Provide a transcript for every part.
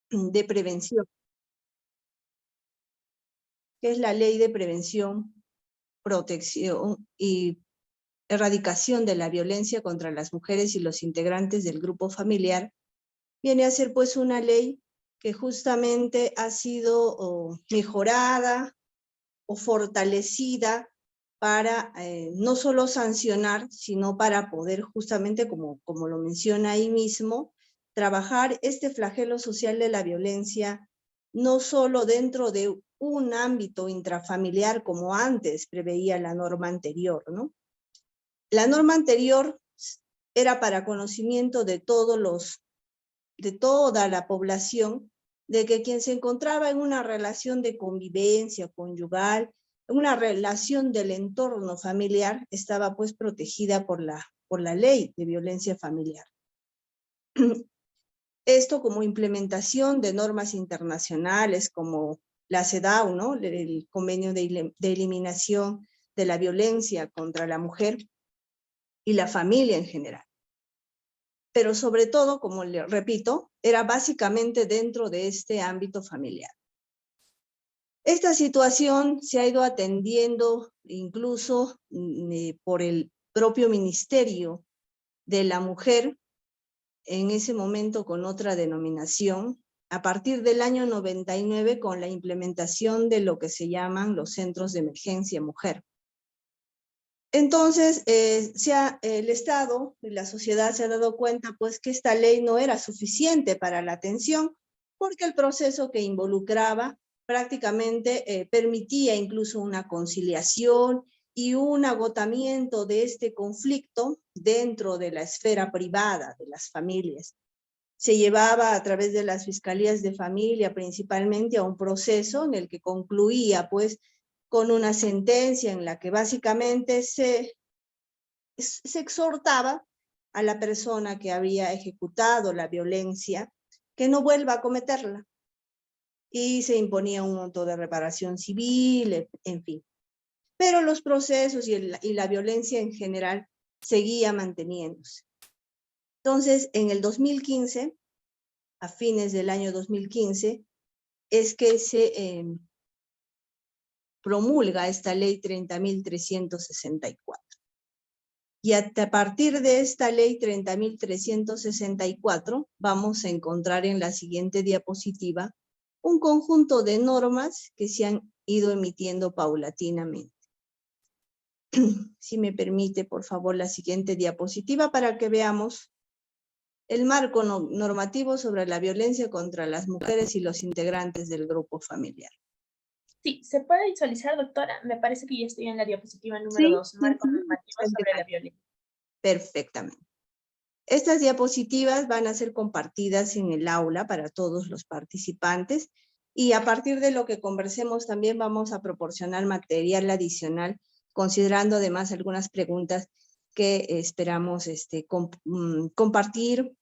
de prevención, que es la Ley de Prevención, Protección y Erradicación de la Violencia contra las Mujeres y los integrantes del grupo familiar, viene a ser pues una ley que justamente ha sido mejorada o fortalecida para no solo sancionar, sino para poder justamente, como lo menciona ahí mismo, trabajar este flagelo social de la violencia, no solo dentro de un ámbito intrafamiliar como antes preveía la norma anterior, ¿no? La norma anterior era para conocimiento de toda la población, de que quien se encontraba en una relación de convivencia conyugal, en una relación del entorno familiar, estaba pues protegida por la ley de violencia familiar. Esto como implementación de normas internacionales como la CEDAW, ¿no? El Convenio de Eliminación de la Violencia contra la Mujer y la familia en general. Pero sobre todo, como le repito, era básicamente dentro de este ámbito familiar. Esta situación se ha ido atendiendo incluso por el propio Ministerio de la Mujer, en ese momento con otra denominación, a partir del año 99 con la implementación de lo que se llaman los centros de emergencia mujer. Entonces, el Estado y la sociedad se ha dado cuenta pues que esta ley no era suficiente para la atención, porque el proceso que involucraba prácticamente permitía incluso una conciliación y un agotamiento de este conflicto dentro de la esfera privada de las familias. Se llevaba a través de las fiscalías de familia principalmente a un proceso en el que concluía pues con una sentencia en la que básicamente se exhortaba a la persona que había ejecutado la violencia que no vuelva a cometerla. Y se imponía un monto de reparación civil, en fin. Pero los procesos y la violencia en general seguía manteniéndose. Entonces, en el 2015, a fines del año 2015, es que se promulga esta ley 30.364. Y a partir de esta ley 30.364 vamos a encontrar en la siguiente diapositiva un conjunto de normas que se han ido emitiendo paulatinamente. Si me permite, por favor, la siguiente diapositiva para que veamos el marco normativo sobre la violencia contra las mujeres y los integrantes del grupo familiar. Sí, ¿se puede visualizar, doctora? Me parece que ya estoy en la diapositiva número 2, marco normativo sobre la violencia. Perfectamente. Estas diapositivas van a ser compartidas en el aula para todos los participantes y a partir de lo que conversemos también vamos a proporcionar material adicional, considerando además algunas preguntas que esperamos compartir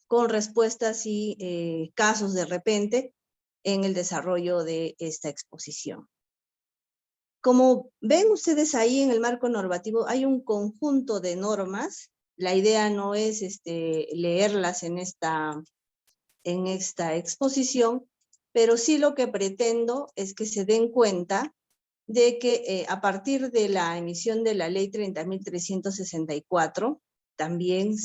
con respuestas y casos de repente en el desarrollo de esta exposición. Como ven ustedes ahí en el marco normativo, hay un conjunto de normas. La idea no es leerlas en esta exposición, pero sí lo que pretendo es que se den cuenta de que a partir de la emisión de la ley 30.364, también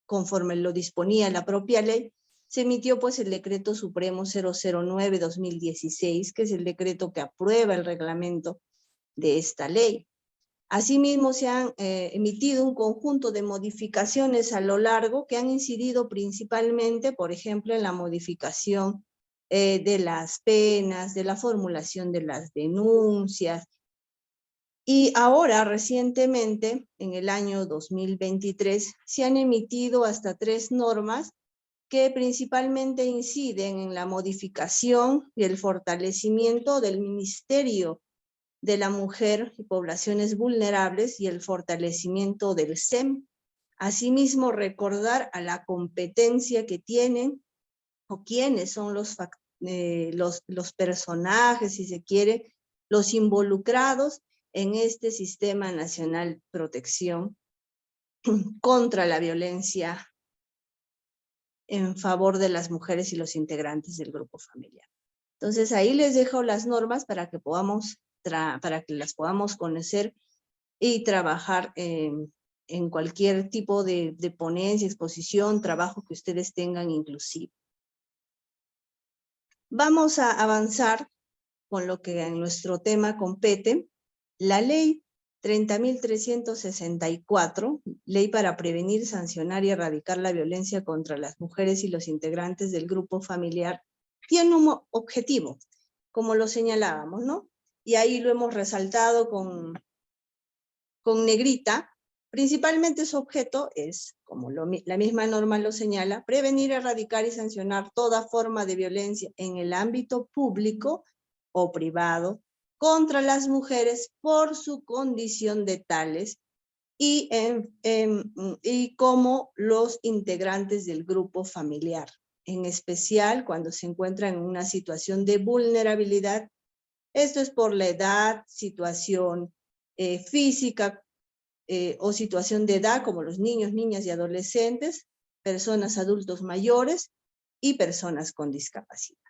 conforme lo disponía la propia ley, se emitió pues el Decreto Supremo 009-2016, que es el decreto que aprueba el reglamento de esta ley. Asimismo, se han emitido un conjunto de modificaciones a lo largo que han incidido principalmente, por ejemplo, en la modificación de las penas, de la formulación de las denuncias. Y ahora, recientemente, en el año 2023, se han emitido hasta 3 normas que principalmente inciden en la modificación y el fortalecimiento del Ministerio de la Mujer y Poblaciones Vulnerables y el fortalecimiento del SEM. Asimismo, recordar a la competencia que tienen o quiénes son los personajes, si se quiere, los involucrados en este Sistema Nacional de Protección contra la Violencia en favor de las mujeres y los integrantes del grupo familiar. Entonces, ahí les dejo las normas para que las podamos conocer y trabajar en cualquier tipo de ponencia, exposición, trabajo que ustedes tengan inclusive. Vamos a avanzar con lo que en nuestro tema compete. La ley 30.364, ley para prevenir, sancionar y erradicar la violencia contra las mujeres y los integrantes del grupo familiar, tiene un objetivo, como lo señalábamos, ¿no? Y ahí lo hemos resaltado con negrita. Principalmente su objeto es, como la misma norma lo señala, prevenir, erradicar y sancionar toda forma de violencia en el ámbito público o privado contra las mujeres por su condición de tales y como los integrantes del grupo familiar, en especial cuando se encuentran en una situación de vulnerabilidad. Esto es por la edad, situación física o situación de edad, como los niños, niñas y adolescentes, personas adultos mayores y personas con discapacidad.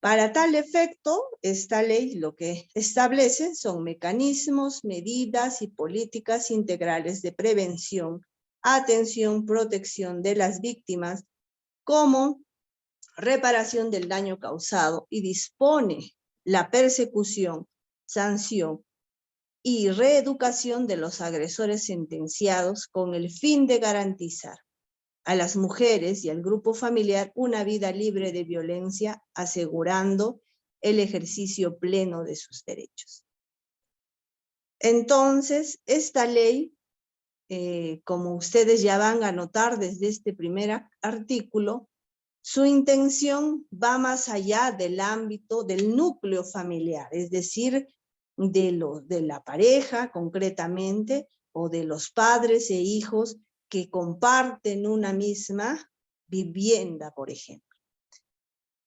Para tal efecto, esta ley lo que establece son mecanismos, medidas y políticas integrales de prevención, atención, protección de las víctimas, como reparación del daño causado, y dispone la persecución, sanción y reeducación de los agresores sentenciados con el fin de garantizar a las mujeres y al grupo familiar una vida libre de violencia, asegurando el ejercicio pleno de sus derechos. Entonces, esta ley, como ustedes ya van a notar desde este primer artículo, su intención va más allá del ámbito del núcleo familiar, es decir, de la pareja concretamente, o de los padres e hijos que comparten una misma vivienda, por ejemplo.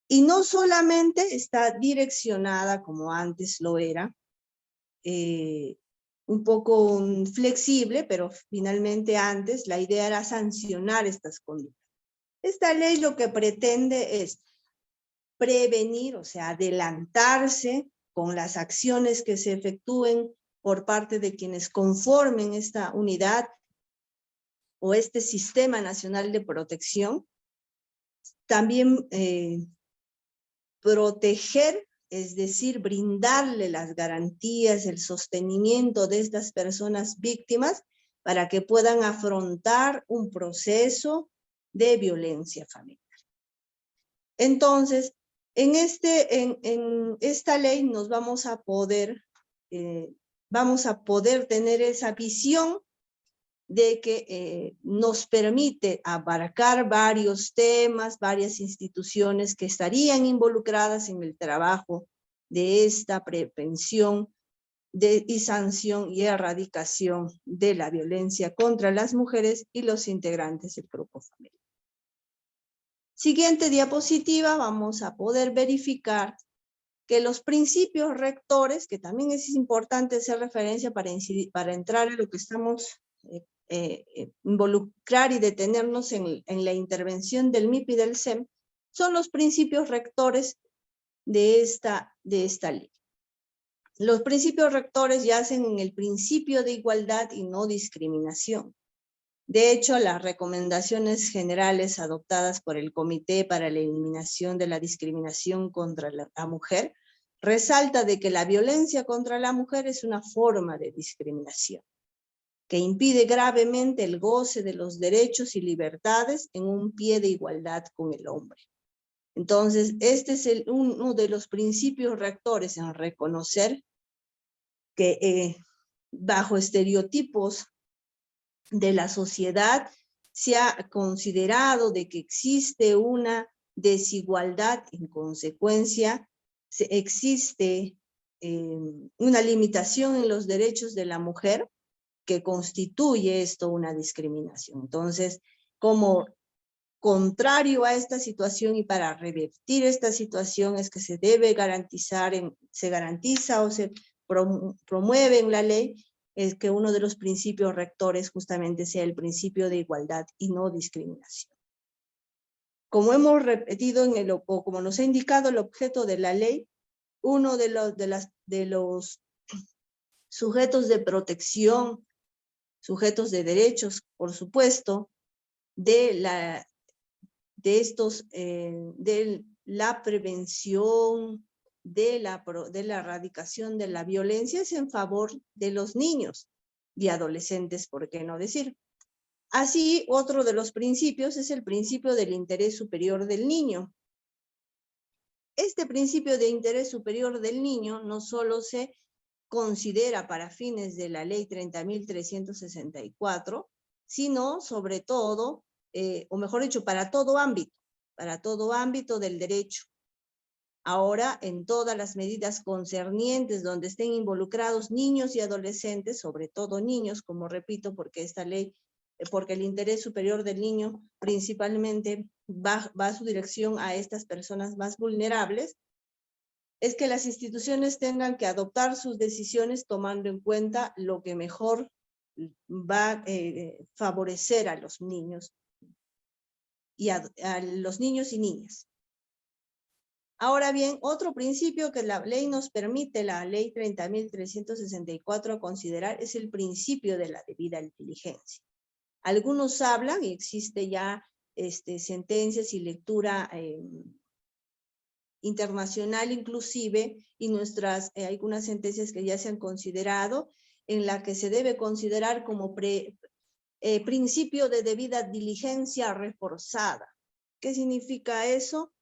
Y no solamente está direccionada, como antes lo era, un poco flexible, pero finalmente antes la idea era sancionar estas conductas. Esta ley lo que pretende es prevenir, o sea, adelantarse con las acciones que se efectúen por parte de quienes conformen esta unidad o este Sistema Nacional de Protección. También proteger, es decir, brindarle las garantías, el sostenimiento de estas personas víctimas para que puedan afrontar un proceso de violencia familiar. Entonces, en esta ley nos vamos a poder tener esa visión de que nos permite abarcar varios temas, varias instituciones que estarían involucradas en el trabajo de esta prevención y sanción y erradicación de la violencia contra las mujeres y los integrantes del grupo familiar. Siguiente diapositiva, vamos a poder verificar que los principios rectores, que también es importante hacer referencia para entrar en lo que estamos involucrar y detenernos en la intervención del MIP y del SEM, son los principios rectores de esta ley. Los principios rectores yacen en el principio de igualdad y no discriminación. De hecho, las recomendaciones generales adoptadas por el Comité para la Eliminación de la Discriminación contra la Mujer resalta de que la violencia contra la mujer es una forma de discriminación que impide gravemente el goce de los derechos y libertades en un pie de igualdad con el hombre. Entonces, este es uno de los principios rectores en reconocer que bajo estereotipos de la sociedad se ha considerado de que existe una desigualdad, en consecuencia existe una limitación en los derechos de la mujer que constituye esto una discriminación. Entonces, como contrario a esta situación y para revertir esta situación es que se debe garantizar, se garantiza o se promueve en la ley es que uno de los principios rectores justamente sea el principio de igualdad y no discriminación. como hemos repetido o como nos ha indicado el objeto de la ley, uno de los sujetos de protección, sujetos de derechos, por supuesto, de la prevención, de la erradicación de la violencia es en favor de los niños y adolescentes, ¿por qué no decir? Así, otro de los principios es el principio del interés superior del niño. Este principio de interés superior del niño no solo se considera para fines de la ley 30.364, sino sobre todo, o mejor dicho, para todo ámbito del derecho. Ahora, en todas las medidas concernientes donde estén involucrados niños y adolescentes, sobre todo niños, como repito, porque el interés superior del niño principalmente va a su dirección a estas personas más vulnerables, es que las instituciones tengan que adoptar sus decisiones tomando en cuenta lo que mejor va a favorecer a los niños y a los niños y niñas. Ahora bien, otro principio que la ley nos permite, la ley 30.364, considerar es el principio de la debida diligencia. Algunos hablan, y existe ya sentencias y lectura internacional inclusive, y algunas sentencias que ya se han considerado, en la que se debe considerar como principio de debida diligencia reforzada. ¿Qué significa eso?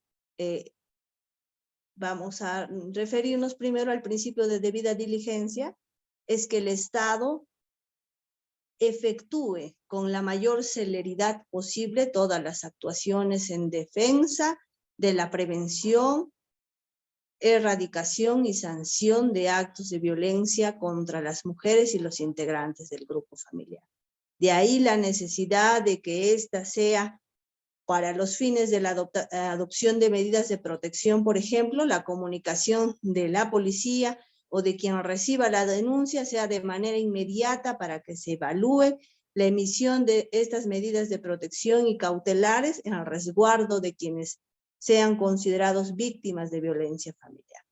Vamos a referirnos primero al principio de debida diligencia, es que el Estado efectúe con la mayor celeridad posible todas las actuaciones en defensa de la prevención, erradicación y sanción de actos de violencia contra las mujeres y los integrantes del grupo familiar. De ahí la necesidad de que ésta sea para los fines de la adopción de medidas de protección, por ejemplo, la comunicación de la policía o de quien reciba la denuncia sea de manera inmediata para que se evalúe la emisión de estas medidas de protección y cautelares en el resguardo de quienes sean considerados víctimas de violencia familiar.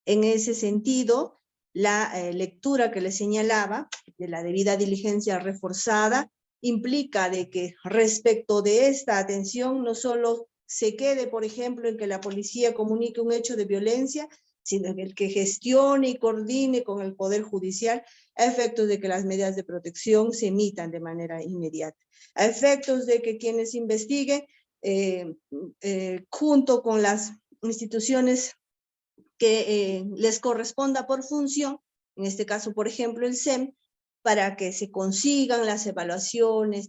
En ese sentido, la lectura que les señalaba de la debida diligencia reforzada implica de que respecto de esta atención no solo se quede, por ejemplo, en que la policía comunique un hecho de violencia, sino en el que gestione y coordine con el Poder Judicial a efectos de que las medidas de protección se emitan de manera inmediata, a efectos de que quienes investiguen junto con las instituciones que les corresponda por función, en este caso, por ejemplo, el SEM, para que se consigan las evaluaciones,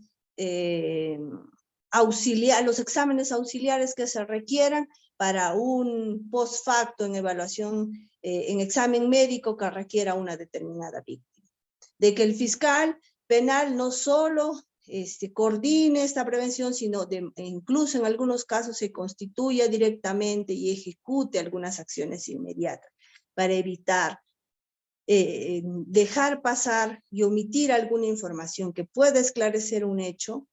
los exámenes auxiliares que se requieran para un post facto en evaluación, en examen médico que requiera una determinada víctima. De que el fiscal penal no solo coordine esta prevención, sino incluso en algunos casos se constituya directamente y ejecute algunas acciones inmediatas para evitar dejar pasar y omitir alguna información que pueda esclarecer un hecho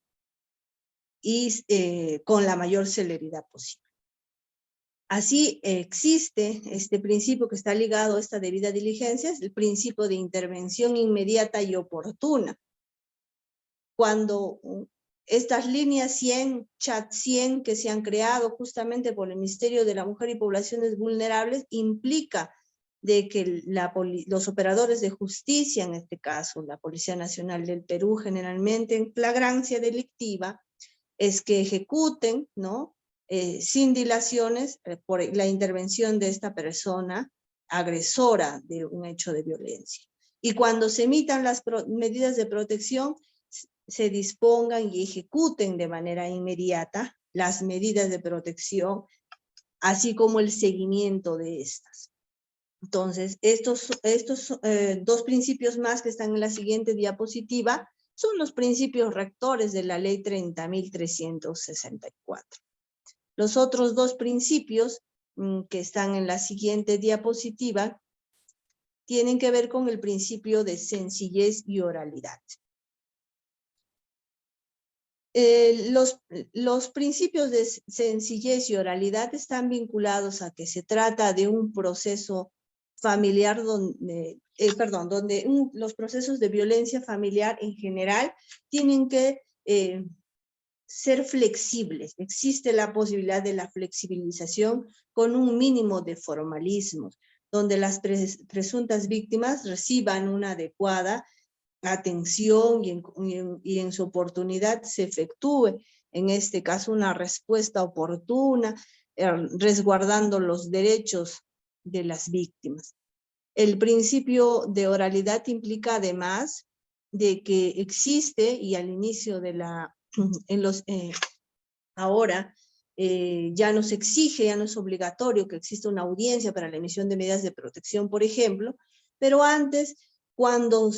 y con la mayor celeridad posible. Así existe este principio que está ligado a esta debida diligencia, es el principio de intervención inmediata y oportuna. Cuando estas líneas 100, chat 100 que se han creado justamente por el Ministerio de la Mujer y Poblaciones Vulnerables, implica de que los operadores de justicia, en este caso la Policía Nacional del Perú, generalmente en flagrancia delictiva, es que ejecuten, ¿no? Sin dilaciones por la intervención de esta persona agresora de un hecho de violencia. Y cuando se emitan las medidas de protección, se dispongan y ejecuten de manera inmediata las medidas de protección, así como el seguimiento de estas. Entonces, estos dos principios más que están en la siguiente diapositiva son los principios rectores de la ley 30.364. Los otros dos principios que están en la siguiente diapositiva tienen que ver con el principio de sencillez y oralidad. Los principios de sencillez y oralidad están vinculados a que se trata de un proceso familiar donde, los procesos de violencia familiar en general tienen que ser flexibles. Existe la posibilidad de la flexibilización con un mínimo de formalismos, donde las presuntas víctimas reciban una adecuada atención y en su oportunidad se efectúe, en este caso, una respuesta oportuna, resguardando los derechos de las víctimas. El principio de oralidad implica además de que existe, y al inicio de la, ahora ya no se exige, ya no es obligatorio que exista una audiencia para la emisión de medidas de protección, por ejemplo, pero antes, cuando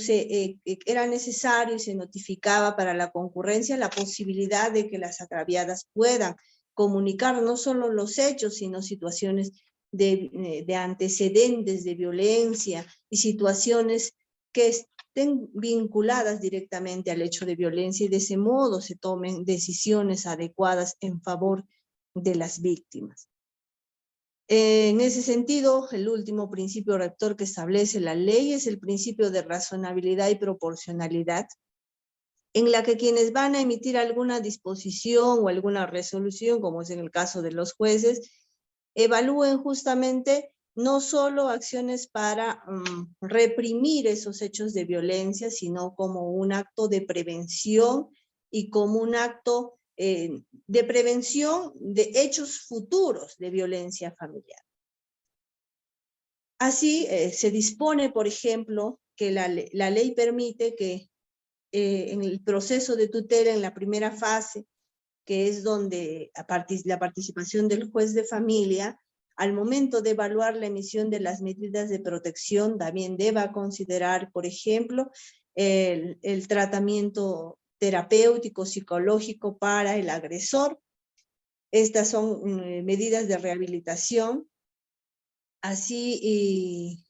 era necesario y se notificaba para la concurrencia la posibilidad de que las agraviadas puedan comunicar no solo los hechos, sino situaciones de antecedentes de violencia y situaciones que estén vinculadas directamente al hecho de violencia y de ese modo se tomen decisiones adecuadas en favor de las víctimas. En ese sentido, el último principio rector que establece la ley es el principio de razonabilidad y proporcionalidad, en la que quienes van a emitir alguna disposición o alguna resolución, como es en el caso de los jueces, evalúen justamente no solo acciones para reprimir esos hechos de violencia, sino como un acto de prevención y como un acto de prevención de hechos futuros de violencia familiar. Así se dispone, por ejemplo, que la ley permite que en el proceso de tutela, en la primera fase, que es donde la participación del juez de familia, al momento de evaluar la emisión de las medidas de protección, también deba considerar, por ejemplo, el tratamiento terapéutico, psicológico para el agresor. Estas son medidas de rehabilitación. Así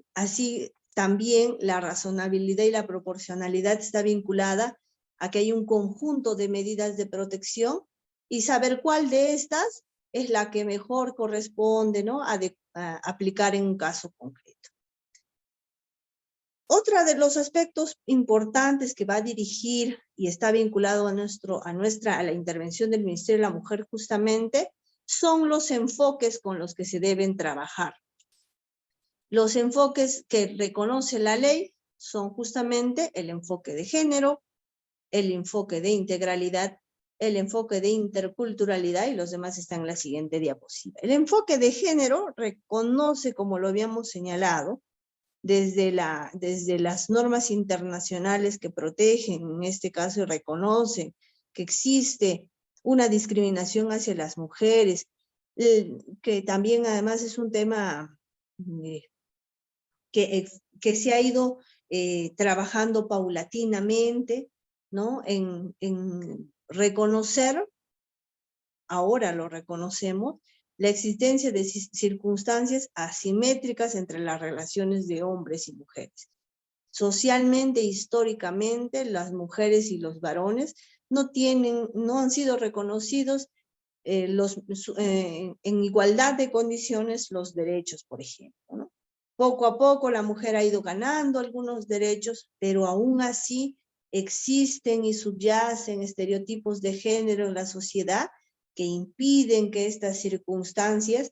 también la razonabilidad y la proporcionalidad está vinculada a que hay un conjunto de medidas de protección y saber cuál de estas es la que mejor corresponde, ¿no?, a aplicar en un caso concreto. Otro de los aspectos importantes que va a dirigir y está vinculado a la intervención del Ministerio de la Mujer justamente son los enfoques con los que se deben trabajar. Los enfoques que reconoce la ley son justamente el enfoque de género, el enfoque de integralidad, el enfoque de interculturalidad, y los demás están en la siguiente diapositiva. El enfoque de género reconoce, como lo habíamos señalado, desde las normas internacionales que protegen, en este caso, y reconocen que existe una discriminación hacia las mujeres, que también además es un tema que se ha ido trabajando paulatinamente, ¿no?, en reconocer, ahora lo reconocemos, la existencia de circunstancias asimétricas entre las relaciones de hombres y mujeres. Socialmente, históricamente, las mujeres y los varones no han sido reconocidos en igualdad de condiciones los derechos, por ejemplo, ¿no? Poco a poco la mujer ha ido ganando algunos derechos, pero aún así existen y subyacen estereotipos de género en la sociedad que impiden que estas circunstancias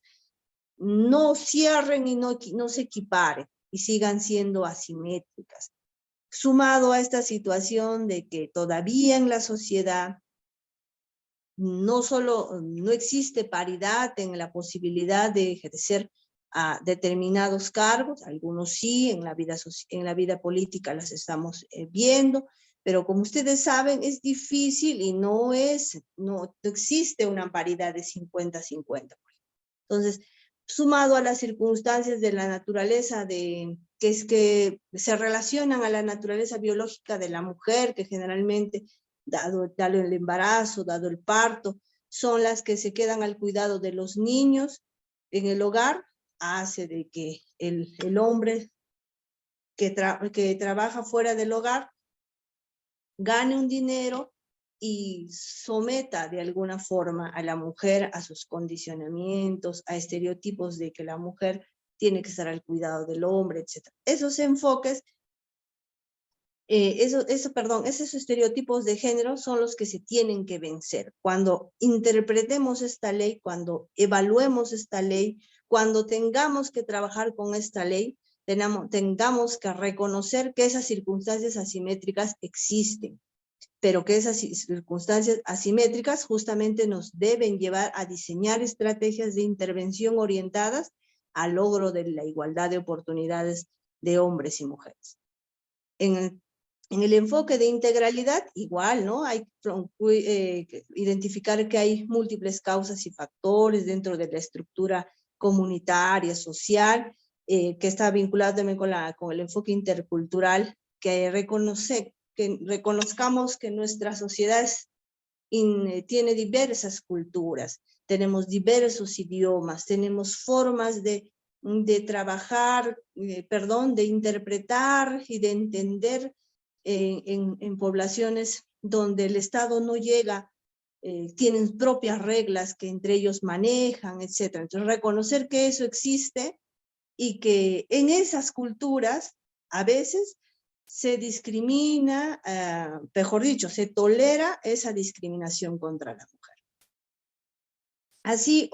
no cierren y no se equiparen y sigan siendo asimétricas. Sumado a esta situación de que todavía en la sociedad no existe paridad en la posibilidad de ejercer a determinados cargos, algunos sí, en la vida política las estamos viendo, pero como ustedes saben es difícil y no existe una paridad de 50-50. Entonces, sumado a las circunstancias de la naturaleza, que se relacionan a la naturaleza biológica de la mujer, que generalmente, dado el embarazo, dado el parto, son las que se quedan al cuidado de los niños en el hogar, hace de que el hombre que trabaja fuera del hogar gane un dinero y someta de alguna forma a la mujer a sus condicionamientos, a estereotipos de que la mujer tiene que estar al cuidado del hombre, etc. Esos enfoques, esos estereotipos de género son los que se tienen que vencer. Cuando interpretemos esta ley, cuando evaluemos esta ley, cuando tengamos que trabajar con esta ley, tengamos que reconocer que esas circunstancias asimétricas existen, pero que esas circunstancias asimétricas justamente nos deben llevar a diseñar estrategias de intervención orientadas al logro de la igualdad de oportunidades de hombres y mujeres. En el enfoque de integralidad, igual, ¿no? Hay que identificar que hay múltiples causas y factores dentro de la estructura comunitaria, social, que está vinculado también con el enfoque intercultural, que reconozcamos que nuestra sociedad tiene diversas culturas, tenemos diversos idiomas, tenemos formas de trabajar, de interpretar y de entender en poblaciones donde el Estado no llega, tienen propias reglas que entre ellos manejan, etc. Entonces, reconocer que eso existe y que en esas culturas a veces se discrimina, mejor dicho, se tolera esa discriminación contra la mujer. Así,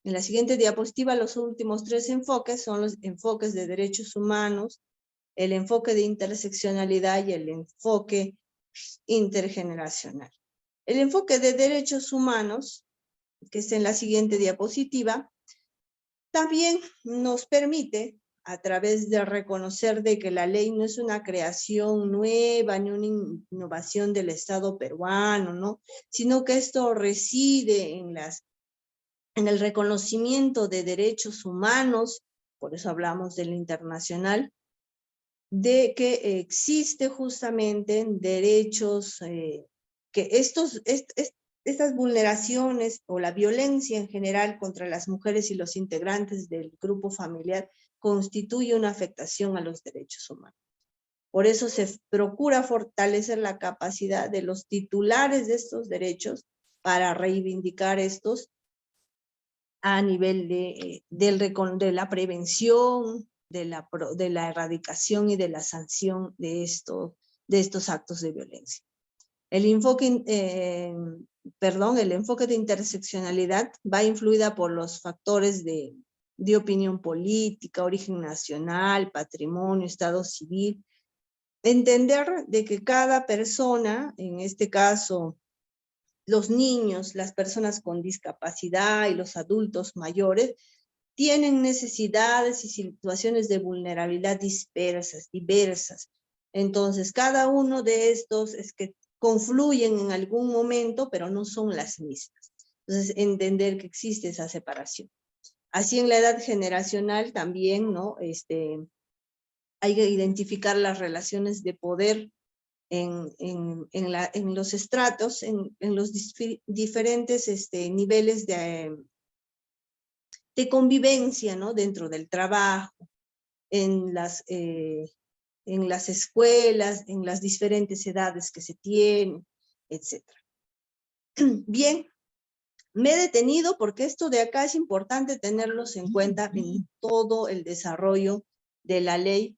en la siguiente diapositiva, los últimos 3 enfoques son los enfoques de derechos humanos, el enfoque de interseccionalidad y el enfoque intergeneracional. El enfoque de derechos humanos, que está en la siguiente diapositiva, también nos permite, a través de reconocer de que la ley no es una creación nueva, ni una innovación del Estado peruano, ¿no? Sino que esto reside en el reconocimiento de derechos humanos, por eso hablamos del internacional, de que existe justamente derechos, que estas vulneraciones o la violencia en general contra las mujeres y los integrantes del grupo familiar constituye una afectación a los derechos humanos. Por eso se procura fortalecer la capacidad de los titulares de estos derechos para reivindicar estos a nivel de la prevención, de la erradicación y de la sanción de estos actos de violencia. El enfoque de interseccionalidad va influida por los factores de opinión política, origen nacional, patrimonio, estado civil. Entender de que cada persona, en este caso los niños, las personas con discapacidad y los adultos mayores, tienen necesidades y situaciones de vulnerabilidad diversas. Entonces, cada uno de estos es que confluyen en algún momento, pero no son las mismas. Entonces, entender que existe esa separación. Así en la edad generacional también, ¿no? Hay que identificar las relaciones de poder en los estratos, en los diferentes niveles de convivencia, ¿no? Dentro del trabajo, en las escuelas, en las diferentes edades que se tienen, etc. Bien, me he detenido porque esto de acá es importante tenerlos en cuenta en todo el desarrollo de la ley,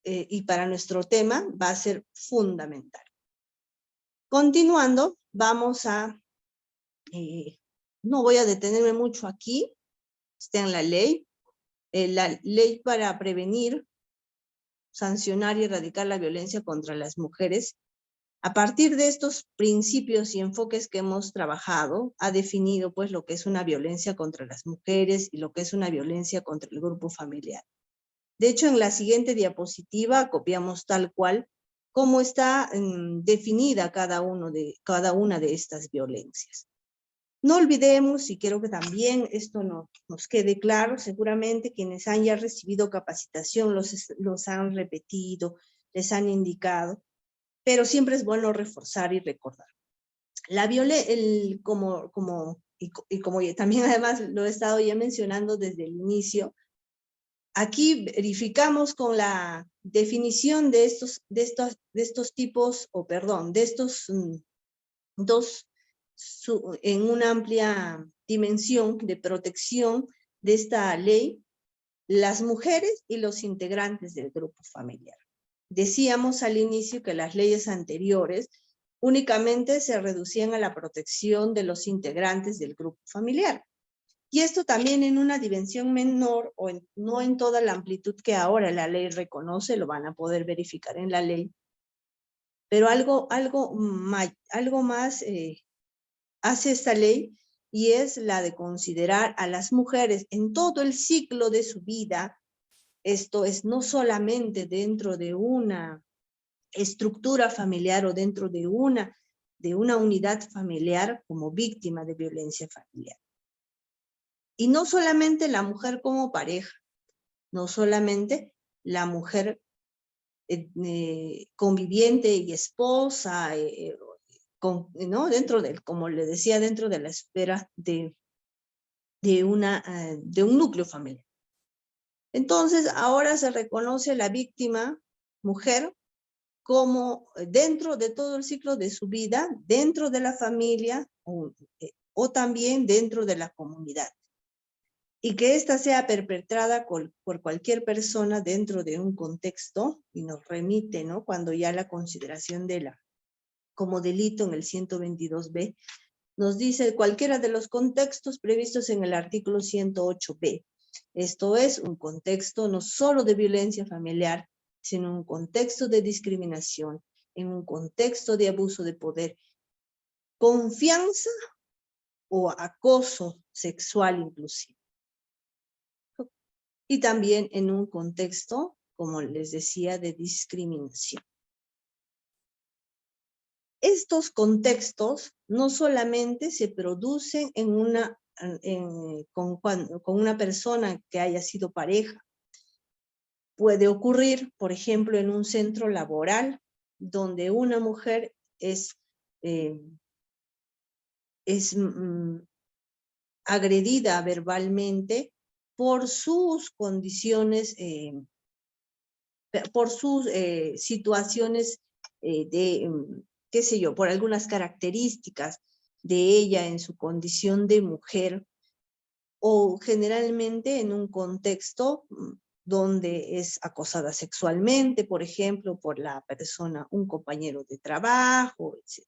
y para nuestro tema va a ser fundamental. Continuando, vamos a, no voy a detenerme mucho aquí, está en la ley para prevenir, sancionar y erradicar la violencia contra las mujeres. A partir de estos principios y enfoques que hemos trabajado, ha definido pues lo que es una violencia contra las mujeres y lo que es una violencia contra el grupo familiar. De hecho, en la siguiente diapositiva copiamos tal cual cómo está definida cada una de estas violencias. No olvidemos, y quiero que también esto nos quede claro, seguramente quienes han ya recibido capacitación los han repetido, les han indicado, pero siempre es bueno reforzar y recordar. Como también además lo he estado ya mencionando desde el inicio, aquí verificamos con la definición de estos tipos, de estos dos, en una amplia dimensión de protección de esta ley, las mujeres y los integrantes del grupo familiar. Decíamos al inicio que las leyes anteriores únicamente se reducían a la protección de los integrantes del grupo familiar. Y esto también en una dimensión menor, o no en toda la amplitud que ahora la ley reconoce, lo van a poder verificar en la ley, pero algo más hace esta ley, y es la de considerar a las mujeres en todo el ciclo de su vida. Esto es no solamente dentro de una estructura familiar o dentro de una unidad familiar como víctima de violencia familiar. Y no solamente la mujer como pareja, no solamente la mujer conviviente y esposa, ¿no? Dentro del, como le decía, dentro de la esfera de un núcleo familiar. Entonces, ahora se reconoce la víctima, mujer, como dentro de todo el ciclo de su vida, dentro de la familia o también dentro de la comunidad. Y que ésta sea perpetrada por cualquier persona dentro de un contexto, y nos remite, ¿no? Cuando ya la consideración como delito en el 122b, nos dice cualquiera de los contextos previstos en el artículo 108b. Esto es un contexto no solo de violencia familiar, sino un contexto de discriminación, en un contexto de abuso de poder, confianza o acoso sexual inclusive. Y también en un contexto, como les decía, de discriminación. Estos contextos no solamente se producen con una persona que haya sido pareja. Puede ocurrir, por ejemplo, en un centro laboral, donde una mujer es agredida verbalmente por sus condiciones, por sus situaciones qué sé yo, por algunas características de ella en su condición de mujer, o generalmente en un contexto donde es acosada sexualmente, por ejemplo, por la persona, un compañero de trabajo, etc.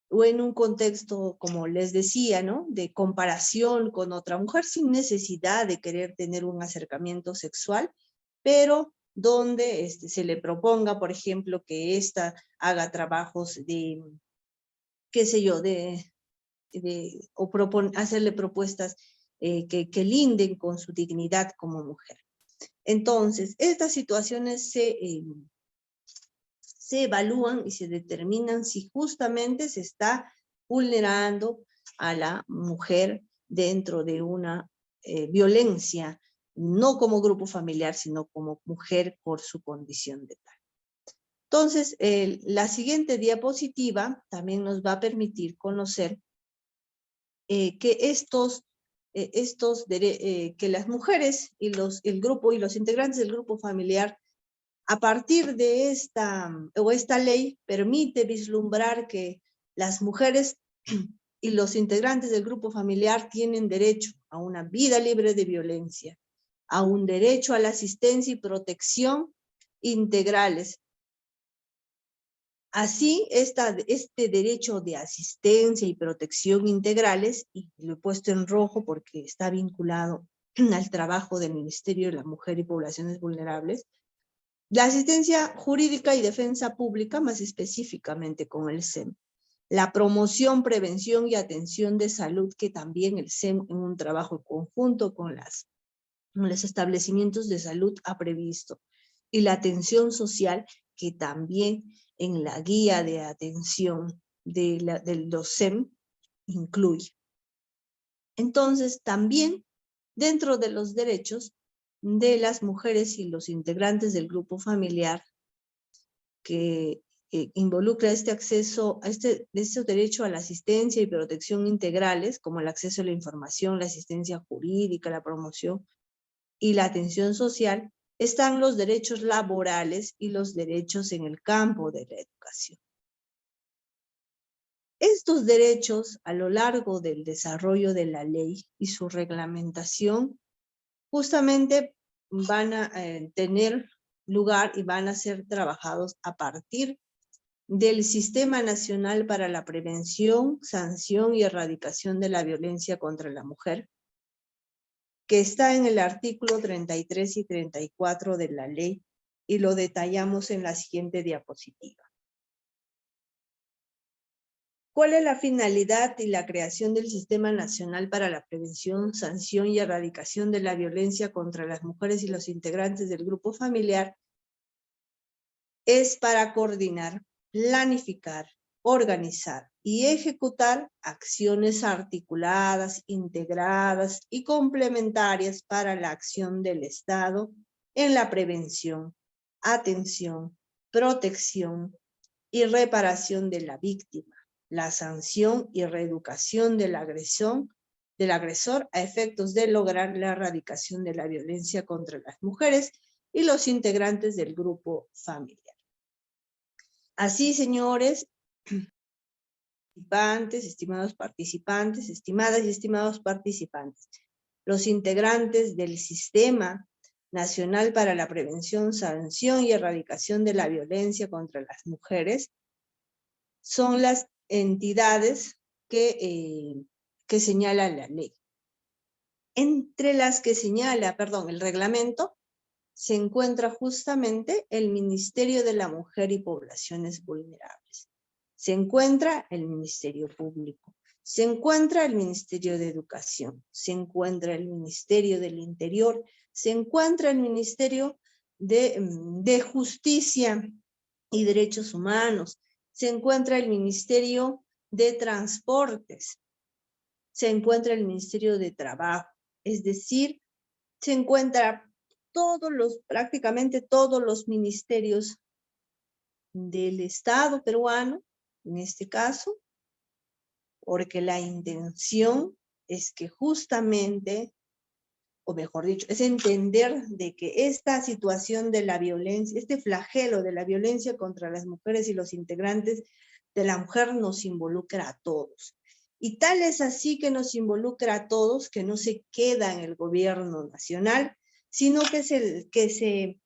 O en un contexto, como les decía, ¿no? De comparación con otra mujer sin necesidad de querer tener un acercamiento sexual, pero donde se le proponga, por ejemplo, que ésta haga trabajos de, qué sé yo, o hacerle propuestas que linden con su dignidad como mujer. Entonces, estas situaciones se evalúan y se determinan si justamente se está vulnerando a la mujer dentro de una violencia, no como grupo familiar, sino como mujer por su condición de tal. Entonces, la siguiente diapositiva también nos va a permitir conocer que que las mujeres y el grupo y los integrantes del grupo familiar, a partir de esta ley, permite vislumbrar que las mujeres y los integrantes del grupo familiar tienen derecho a una vida libre de violencia, a un derecho a la asistencia y protección integrales. Así, este derecho de asistencia y protección integrales, y lo he puesto en rojo porque está vinculado al trabajo del Ministerio de la Mujer y Poblaciones Vulnerables, la asistencia jurídica y defensa pública, más específicamente con el SEM, la promoción, prevención y atención de salud, que también el SEM en un trabajo conjunto con los establecimientos de salud ha previsto, y la atención social, que también en la guía de atención del SEM incluye. Entonces, también dentro de los derechos de las mujeres y los integrantes del grupo familiar que involucra este acceso, este derecho a la asistencia y protección integrales, como el acceso a la información, la asistencia jurídica, la promoción y la atención social están los derechos laborales y los derechos en el campo de la educación. Estos derechos, a lo largo del desarrollo de la ley y su reglamentación, justamente van a tener lugar y van a ser trabajados a partir del Sistema Nacional para la Prevención, Sanción y Erradicación de la Violencia contra la Mujer, que está en el artículo 33 y 34 de la ley, y lo detallamos en la siguiente diapositiva. ¿Cuál es la finalidad y la creación del Sistema Nacional para la Prevención, Sanción y Erradicación de la Violencia contra las Mujeres y los integrantes del grupo familiar? Es para coordinar, planificar, organizar y ejecutar acciones articuladas, integradas y complementarias para la acción del Estado en la prevención, atención, protección y reparación de la víctima, la sanción y reeducación del agresor a efectos de lograr la erradicación de la violencia contra las mujeres y los integrantes del grupo familiar. Así, señores, estimados participantes, estimadas y estimados participantes, los integrantes del Sistema Nacional para la Prevención, Sanción y Erradicación de la Violencia contra las Mujeres son las entidades que señala la ley. Entre las que señala, el reglamento, se encuentra justamente el Ministerio de la Mujer y Poblaciones Vulnerables. Se encuentra el Ministerio Público, se encuentra el Ministerio de Educación, se encuentra el Ministerio del Interior, se encuentra el Ministerio de Justicia y Derechos Humanos, se encuentra el Ministerio de Transportes, se encuentra el Ministerio de Trabajo, es decir, se encuentra prácticamente todos los ministerios del Estado peruano, en este caso, porque la intención es que justamente, o mejor dicho, es entender de que esta situación de la violencia, este flagelo de la violencia contra las mujeres y los integrantes de la mujer nos involucra a todos. Y tal es así que nos involucra a todos, que no se queda en el gobierno nacional, sino que se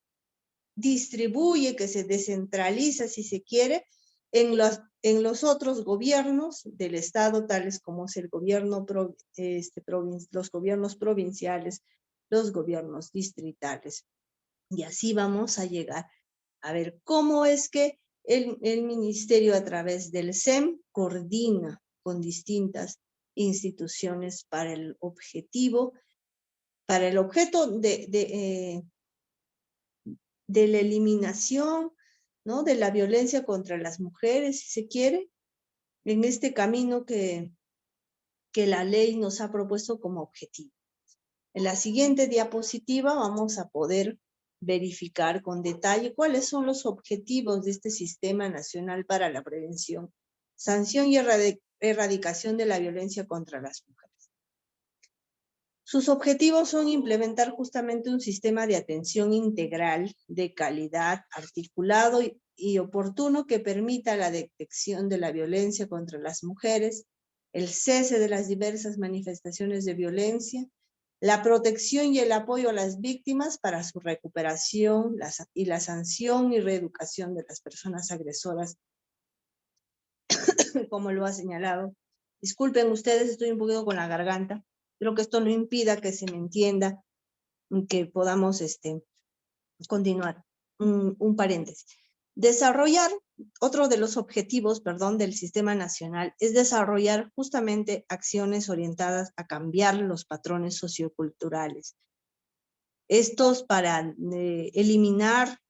distribuye, que se descentraliza, si se quiere, en los otros gobiernos del Estado, tales como es el gobierno, los gobiernos provinciales, los gobiernos distritales. Y así vamos a llegar a ver cómo es que el ministerio, a través del SEM, coordina con distintas instituciones para el objeto de la eliminación, ¿no?, de la violencia contra las mujeres, si se quiere, en este camino que la ley nos ha propuesto como objetivo. En la siguiente diapositiva vamos a poder verificar con detalle cuáles son los objetivos de este Sistema Nacional para la Prevención, Sanción y Erradicación de la Violencia contra las Mujeres. Sus objetivos son implementar justamente un sistema de atención integral, de calidad, articulado y oportuno, que permita la detección de la violencia contra las mujeres, el cese de las diversas manifestaciones de violencia, la protección y el apoyo a las víctimas para su recuperación y la sanción y reeducación de las personas agresoras, como lo ha señalado. Disculpen ustedes, estoy un poquito con la garganta. Creo que esto no impida que se me entienda y que podamos continuar. Un paréntesis. Otro de los objetivos, del Sistema Nacional es desarrollar justamente acciones orientadas a cambiar los patrones socioculturales. Estos para eliminar,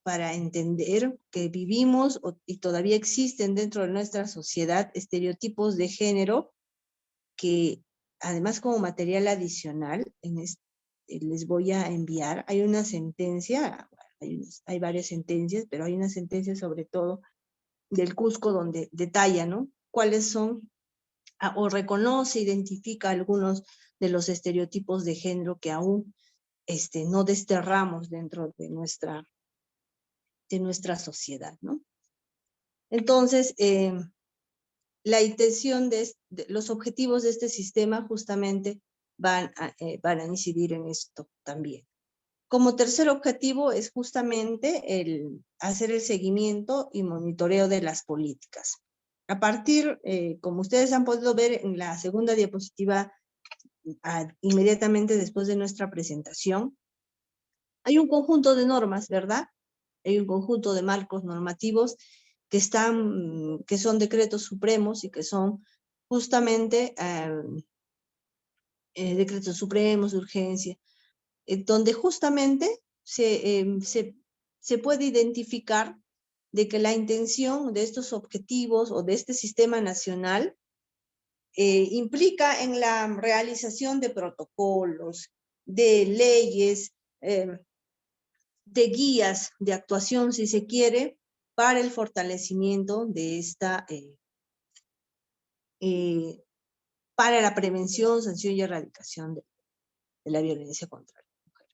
para entender que vivimos y todavía existen dentro de nuestra sociedad estereotipos de género que, además, como material adicional, les voy a enviar, hay una sentencia, hay varias sentencias, pero hay una sentencia sobre todo del Cusco donde detalla, ¿no?, cuáles son, o reconoce, identifica algunos de los estereotipos de género que aún no desterramos dentro de nuestra sociedad, ¿no? Entonces, la intención los objetivos de este sistema justamente van a incidir en esto también. Como tercer objetivo es justamente el hacer el seguimiento y monitoreo de las políticas. A partir, como ustedes han podido ver en la segunda diapositiva, inmediatamente después de nuestra presentación, hay un conjunto de normas, ¿verdad? Hay un conjunto de marcos normativos que son decretos supremos y que son justamente decretos supremos de urgencia, donde justamente se puede identificar de que la intención de estos objetivos o de este sistema nacional implica en la realización de protocolos, de leyes, de guías de actuación, si se quiere, para el fortalecimiento de para la prevención, sanción y erradicación de la violencia contra la mujer.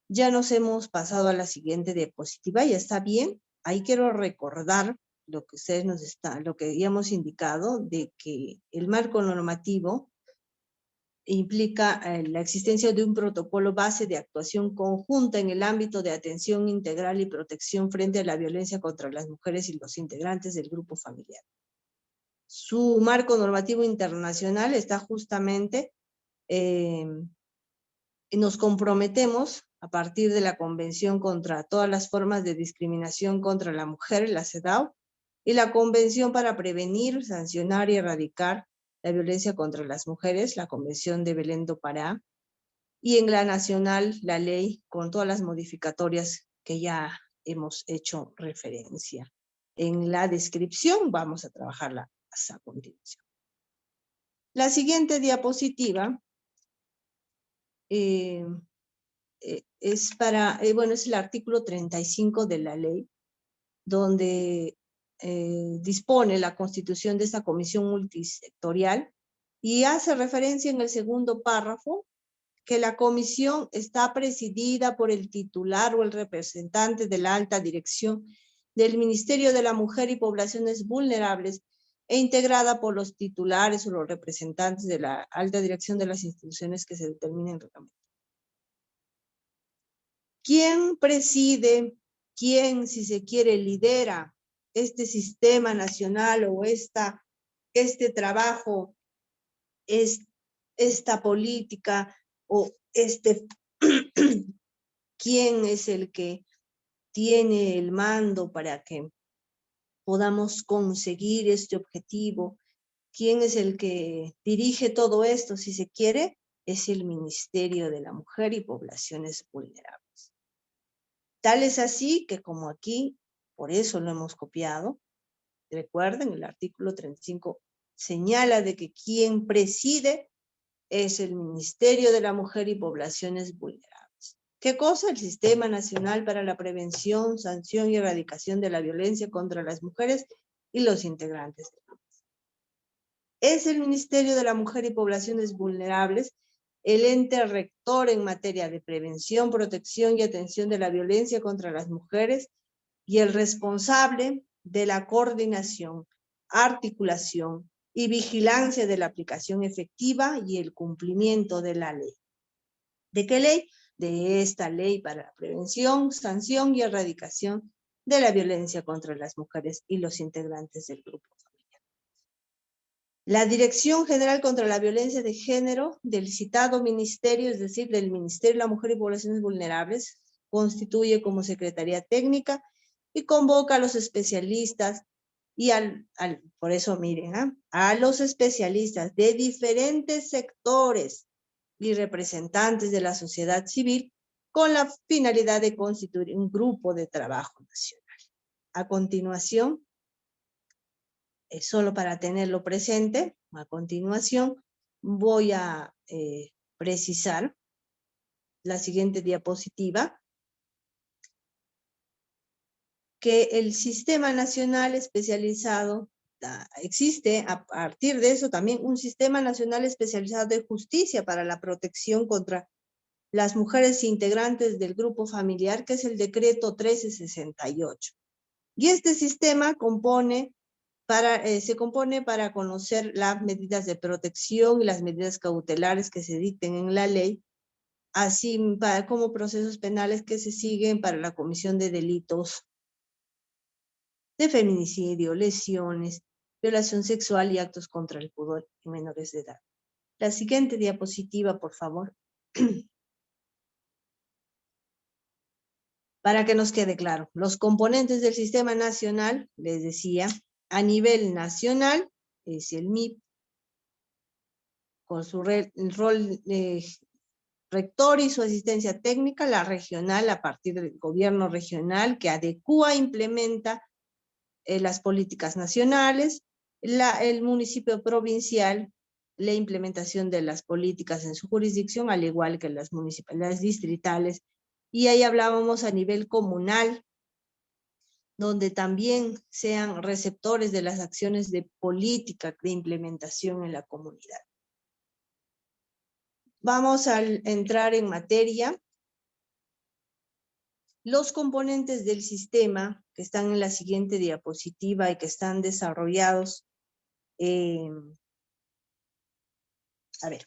Ya nos hemos pasado a la siguiente diapositiva, ya está bien. Ahí quiero recordar lo que ustedes lo que habíamos indicado, de que el marco normativo implica la existencia de un protocolo base de actuación conjunta en el ámbito de atención integral y protección frente a la violencia contra las mujeres y los integrantes del grupo familiar. Su marco normativo internacional está justamente, nos comprometemos a partir de la Convención contra todas las formas de discriminación contra la mujer, la CEDAW, y la Convención para prevenir, sancionar y erradicar la violencia contra las mujeres, la Convención de Belén do Pará, y en la nacional, la ley con todas las modificatorias que ya hemos hecho referencia. En la descripción vamos a trabajarla a continuación. La siguiente diapositiva es es el artículo 35 de la ley, donde dispone la constitución de esta comisión multisectorial y hace referencia en el segundo párrafo que la comisión está presidida por el titular o el representante de la alta dirección del Ministerio de la Mujer y Poblaciones Vulnerables e integrada por los titulares o los representantes de la alta dirección de las instituciones que se determinen en reglamento. ¿Quién preside, quién, si se quiere, lidera este sistema nacional o este trabajo, esta política o quién es el que tiene el mando para que podamos conseguir este objetivo? ¿Quién es el que dirige todo esto, si se quiere? Es el Ministerio de la Mujer y Poblaciones Vulnerables. Tal es así que como aquí, por eso lo hemos copiado, recuerden, el artículo 35 señala de que quien preside es el Ministerio de la Mujer y Poblaciones Vulnerables. ¿Qué cosa? El Sistema Nacional para la Prevención, Sanción y Erradicación de la Violencia contra las Mujeres y los integrantes de la misma. Es el Ministerio de la Mujer y Poblaciones Vulnerables el ente rector en materia de prevención, protección y atención de la violencia contra las mujeres y el responsable de la coordinación, articulación y vigilancia de la aplicación efectiva y el cumplimiento de la ley. ¿De qué ley? De esta ley para la prevención, sanción y erradicación de la violencia contra las mujeres y los integrantes del grupo familiar. La Dirección General contra la Violencia de Género del citado ministerio, es decir, del Ministerio de la Mujer y Poblaciones Vulnerables, constituye como Secretaría Técnica y convoca a los especialistas y por eso miren, a los especialistas de diferentes sectores y representantes de la sociedad civil con la finalidad de constituir un grupo de trabajo nacional. A continuación, solo para tenerlo presente, a continuación voy a precisar la siguiente diapositiva, que el Sistema Nacional Especializado, existe a partir de eso también un Sistema Nacional Especializado de Justicia para la protección contra las mujeres integrantes del grupo familiar, que es el decreto 1368. Y este sistema se compone para conocer las medidas de protección y las medidas cautelares que se dicten en la ley, así como procesos penales que se siguen para la comisión de delitos de feminicidio, lesiones, violación sexual y actos contra el pudor en menores de edad. La siguiente diapositiva, por favor. Para que nos quede claro, los componentes del sistema nacional, les decía, a nivel nacional, es el MIP, con su rol rector y su asistencia técnica, la regional a partir del gobierno regional que adecúa e implementa las políticas nacionales, el municipio provincial, la implementación de las políticas en su jurisdicción, al igual que las municipalidades distritales, y ahí hablábamos a nivel comunal, donde también sean receptores de las acciones de política de implementación en la comunidad. Vamos a entrar en materia. Los componentes del sistema que están en la siguiente diapositiva y que están desarrollados, a ver,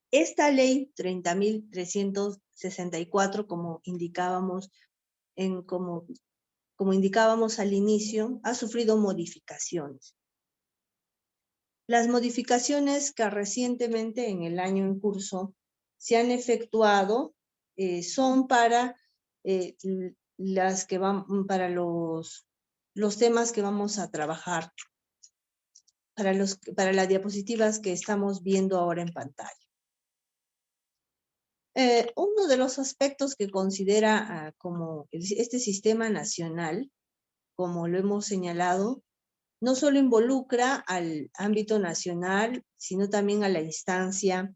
esta ley 30.364, como indicábamos, como indicábamos al inicio, ha sufrido modificaciones. Las modificaciones que recientemente en el año en curso se han efectuado son para las que van para los temas que vamos a trabajar, para las diapositivas que estamos viendo ahora en pantalla. Uno de los aspectos que considera como este sistema nacional, como lo hemos señalado, no solo involucra al ámbito nacional, sino también a la instancia,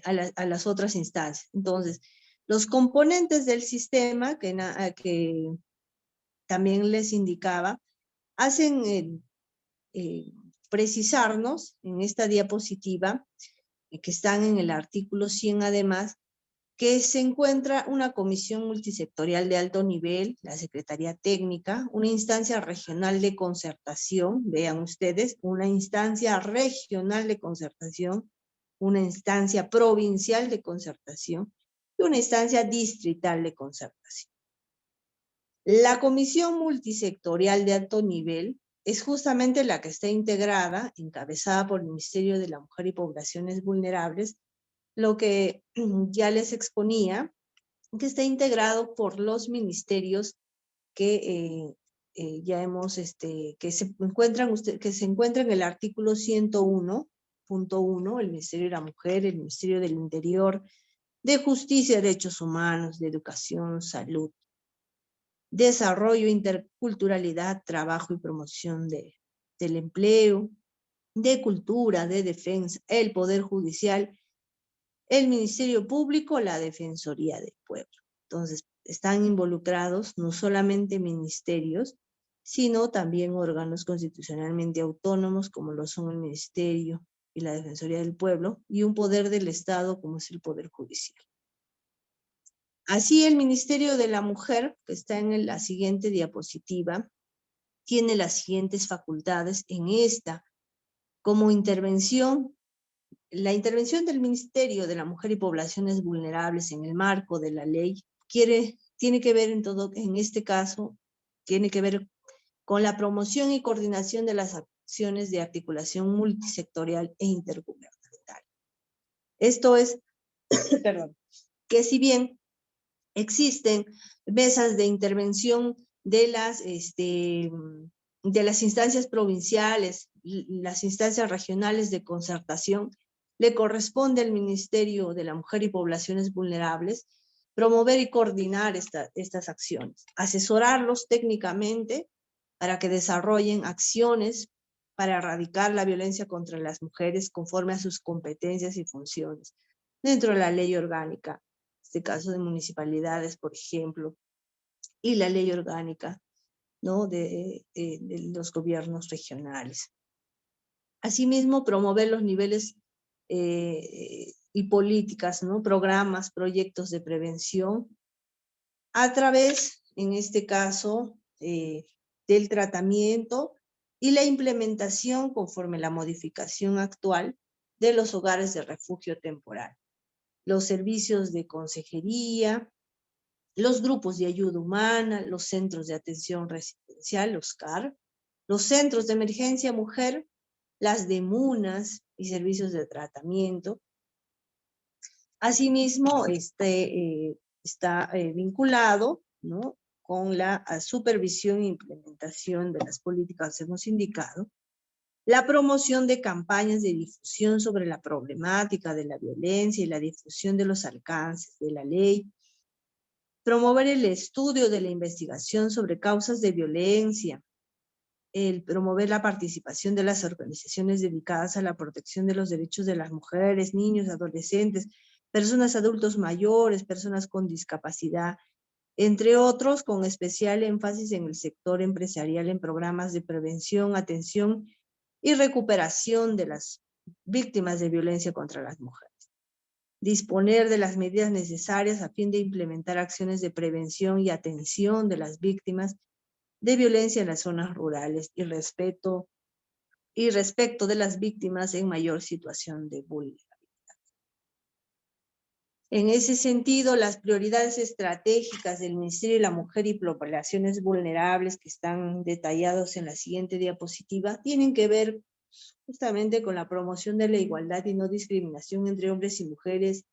a las otras instancias. Entonces, los componentes del sistema que también les indicaba, hacen precisarnos en esta diapositiva, que están en el artículo 100 además, que se encuentra una comisión multisectorial de alto nivel, la Secretaría Técnica, una instancia regional de concertación, vean ustedes, una instancia regional de concertación, una instancia provincial de concertación y una instancia distrital de concertación. La comisión multisectorial de alto nivel es justamente la que está integrada, encabezada por el Ministerio de la Mujer y Poblaciones Vulnerables, lo que ya les exponía, que está integrado por los ministerios que ya hemos, que se encuentran en el artículo 101.1, el Ministerio de la Mujer, el Ministerio del Interior, de Justicia, Derechos Humanos, de Educación, Salud, Desarrollo, Interculturalidad, Trabajo y Promoción del Empleo, de Cultura, de Defensa, el Poder Judicial, el Ministerio Público, la Defensoría del Pueblo. Entonces, están involucrados no solamente ministerios, sino también órganos constitucionalmente autónomos, como lo son el Ministerio y la Defensoría del Pueblo, y un poder del Estado, como es el Poder Judicial. Así, el Ministerio de la Mujer, que está en la siguiente diapositiva, tiene las siguientes facultades en esta, como intervención. La intervención del Ministerio de la Mujer y Poblaciones Vulnerables en el marco de la ley tiene que ver en este caso, tiene que ver con la promoción y coordinación de las acciones de articulación multisectorial e intergubernamental. Esto es, perdón, que si bien existen mesas de intervención de las instancias provinciales, las instancias regionales de concertación, le corresponde al Ministerio de la Mujer y Poblaciones Vulnerables promover y coordinar estas acciones, asesorarlos técnicamente para que desarrollen acciones para erradicar la violencia contra las mujeres conforme a sus competencias y funciones, dentro de la ley orgánica, en este caso de municipalidades, por ejemplo, y la ley orgánica, ¿no?, de los gobiernos regionales. Asimismo, promover los niveles y políticas, ¿no? Programas, proyectos de prevención, a través, en este caso, del tratamiento y la implementación conforme la modificación actual de los hogares de refugio temporal, los servicios de consejería, los grupos de ayuda humana, los centros de atención residencial, los CAR, los centros de emergencia mujer, las DEMUNAS y servicios de tratamiento. Asimismo, está vinculado, ¿no?, con la supervisión e implementación de las políticas que hemos indicado, la promoción de campañas de difusión sobre la problemática de la violencia y la difusión de los alcances de la ley, promover el estudio de la investigación sobre causas de violencia, el promover la participación de las organizaciones dedicadas a la protección de los derechos de las mujeres, niños, adolescentes, personas adultos mayores, personas con discapacidad, entre otros, con especial énfasis en el sector empresarial en programas de prevención, atención y recuperación de las víctimas de violencia contra las mujeres. Disponer de las medidas necesarias a fin de implementar acciones de prevención y atención de las víctimas de violencia en las zonas rurales y respecto de las víctimas en mayor situación de vulnerabilidad. En ese sentido, las prioridades estratégicas del Ministerio de la Mujer y Poblaciones Vulnerables, que están detallados en la siguiente diapositiva, tienen que ver justamente con la promoción de la igualdad y no discriminación entre hombres y mujeres,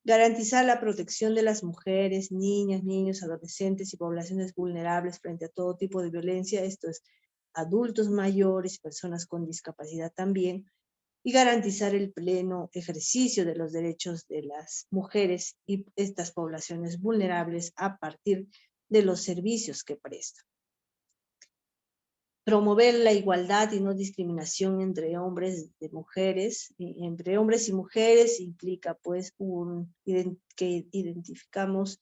garantizar la protección de las mujeres, niñas, niños, adolescentes y poblaciones vulnerables frente a todo tipo de violencia, esto es, adultos mayores, personas con discapacidad también, y garantizar el pleno ejercicio de los derechos de las mujeres y estas poblaciones vulnerables a partir de los servicios que prestan. Promover la igualdad y no discriminación entre hombres y mujeres, entre hombres y mujeres implica pues que identificamos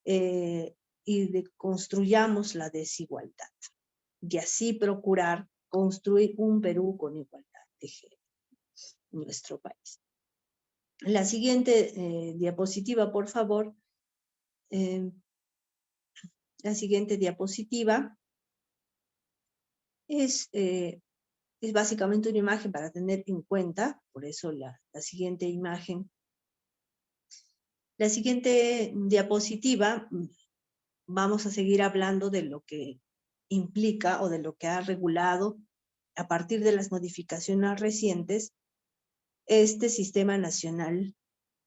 y construyamos la desigualdad y así procurar construir un Perú con igualdad de género en nuestro país. La siguiente diapositiva, por favor. La siguiente diapositiva es básicamente una imagen para tener en cuenta, por eso la siguiente imagen. La siguiente diapositiva, vamos a seguir hablando de lo que implica o de lo que ha regulado a partir de las modificaciones recientes este Sistema Nacional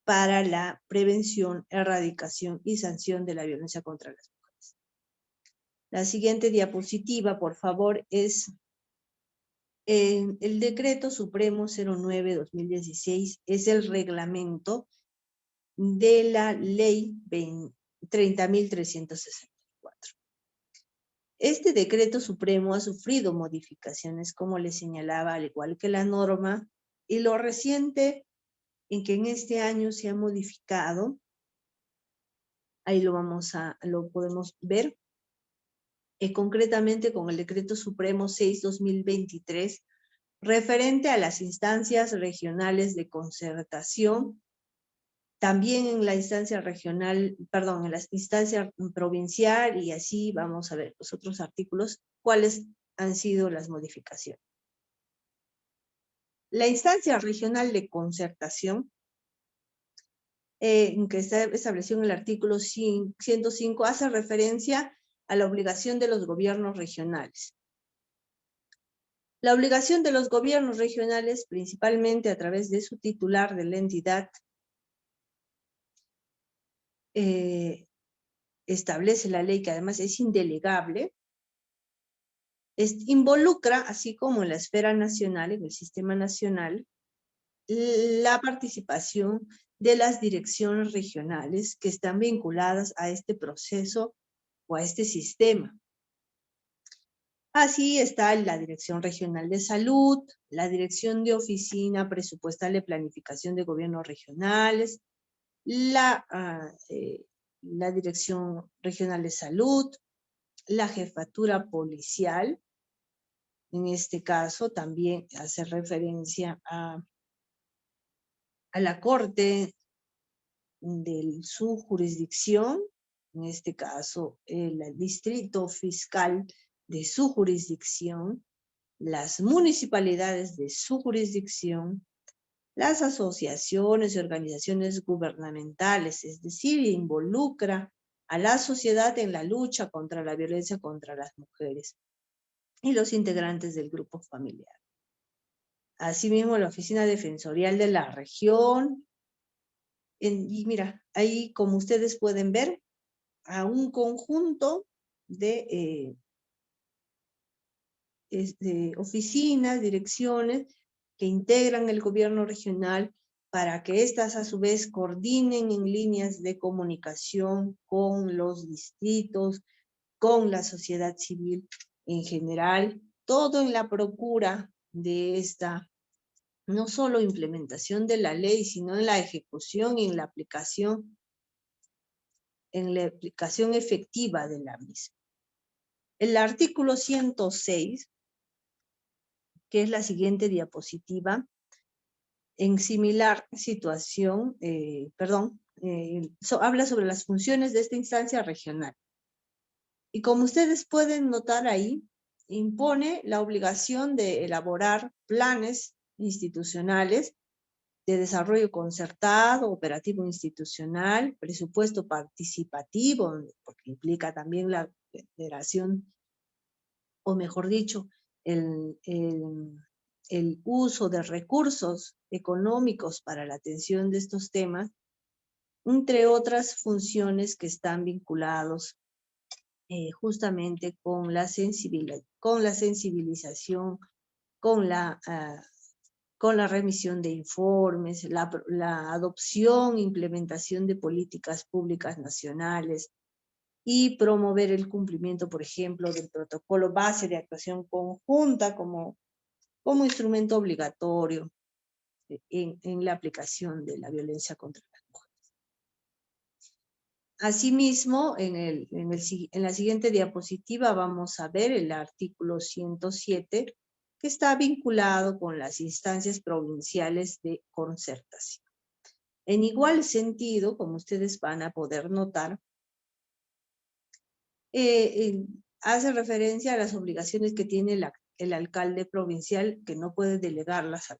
para la Prevención, Erradicación y Sanción de la Violencia contra las Mujeres. La siguiente diapositiva, por favor, es el Decreto Supremo 09-2016, es el reglamento de la Ley 30.364. Este Decreto Supremo ha sufrido modificaciones, como les señalaba, al igual que la norma, y lo reciente en que en este año se ha modificado, ahí lo podemos ver, concretamente con el Decreto Supremo 6-2023, referente a las instancias regionales de concertación, también en la instancia regional, perdón, en la instancia provincial, y así vamos a ver los otros artículos, cuáles han sido las modificaciones. La instancia regional de concertación, que está establecido en el artículo 105, hace referencia a la obligación de los gobiernos regionales. La obligación de los gobiernos regionales, principalmente a través de su titular de la entidad, establece la ley, que además es indelegable, involucra, así como en la esfera nacional, en el sistema nacional, la participación de las direcciones regionales que están vinculadas a este proceso o a este sistema. Así está la Dirección Regional de Salud, la Dirección de Oficina Presupuestal de Planificación de Gobiernos Regionales, la Dirección Regional de Salud, la Jefatura Policial, en este caso también hace referencia a a la Corte de su jurisdicción, en este caso el distrito fiscal de su jurisdicción, las municipalidades de su jurisdicción, las asociaciones y organizaciones gubernamentales, es decir, involucra a la sociedad en la lucha contra la violencia contra las mujeres y los integrantes del grupo familiar. Asimismo, la Oficina Defensorial de la Región, y mira, ahí como ustedes pueden ver, a un conjunto de oficinas, direcciones que integran el gobierno regional para que éstas a su vez coordinen en líneas de comunicación con los distritos, con la sociedad civil en general, todo en la procura de esta no solo implementación de la ley, sino en la ejecución y en la aplicación efectiva de la misma. El artículo 106, que es la siguiente diapositiva, en similar situación, habla sobre las funciones de esta instancia regional. Y como ustedes pueden notar ahí, impone la obligación de elaborar planes institucionales de desarrollo concertado, operativo institucional, presupuesto participativo, porque implica también la federación, o mejor dicho, el uso de recursos económicos para la atención de estos temas, entre otras funciones que están vinculados justamente con la sensibilización, con la remisión de informes, la adopción e implementación de políticas públicas nacionales y promover el cumplimiento, por ejemplo, del protocolo base de actuación conjunta como instrumento obligatorio en la aplicación de la violencia contra las mujeres. Asimismo, en la siguiente diapositiva vamos a ver el artículo 107, que está vinculado con las instancias provinciales de concertación. En igual sentido, como ustedes van a poder notar, hace referencia a las obligaciones que tiene el alcalde provincial, que no puede delegarlas a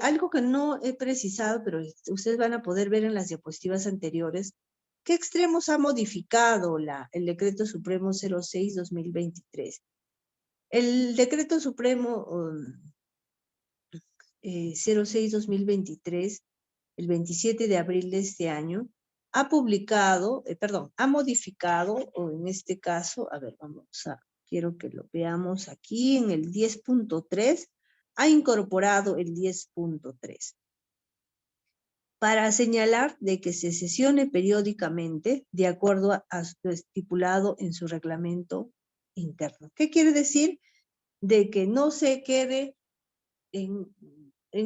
algo que no he precisado, pero ustedes van a poder ver en las diapositivas anteriores, ¿qué extremos ha modificado el Decreto Supremo 06-2023? El Decreto Supremo 06-2023, el 27 de abril de este año, ha modificado, o en este caso, a ver, quiero que lo veamos aquí, en el 10.3, ha incorporado el 10.3 para señalar de que se sesione periódicamente de acuerdo a lo estipulado en su reglamento interno. ¿Qué quiere decir? De que no se quede en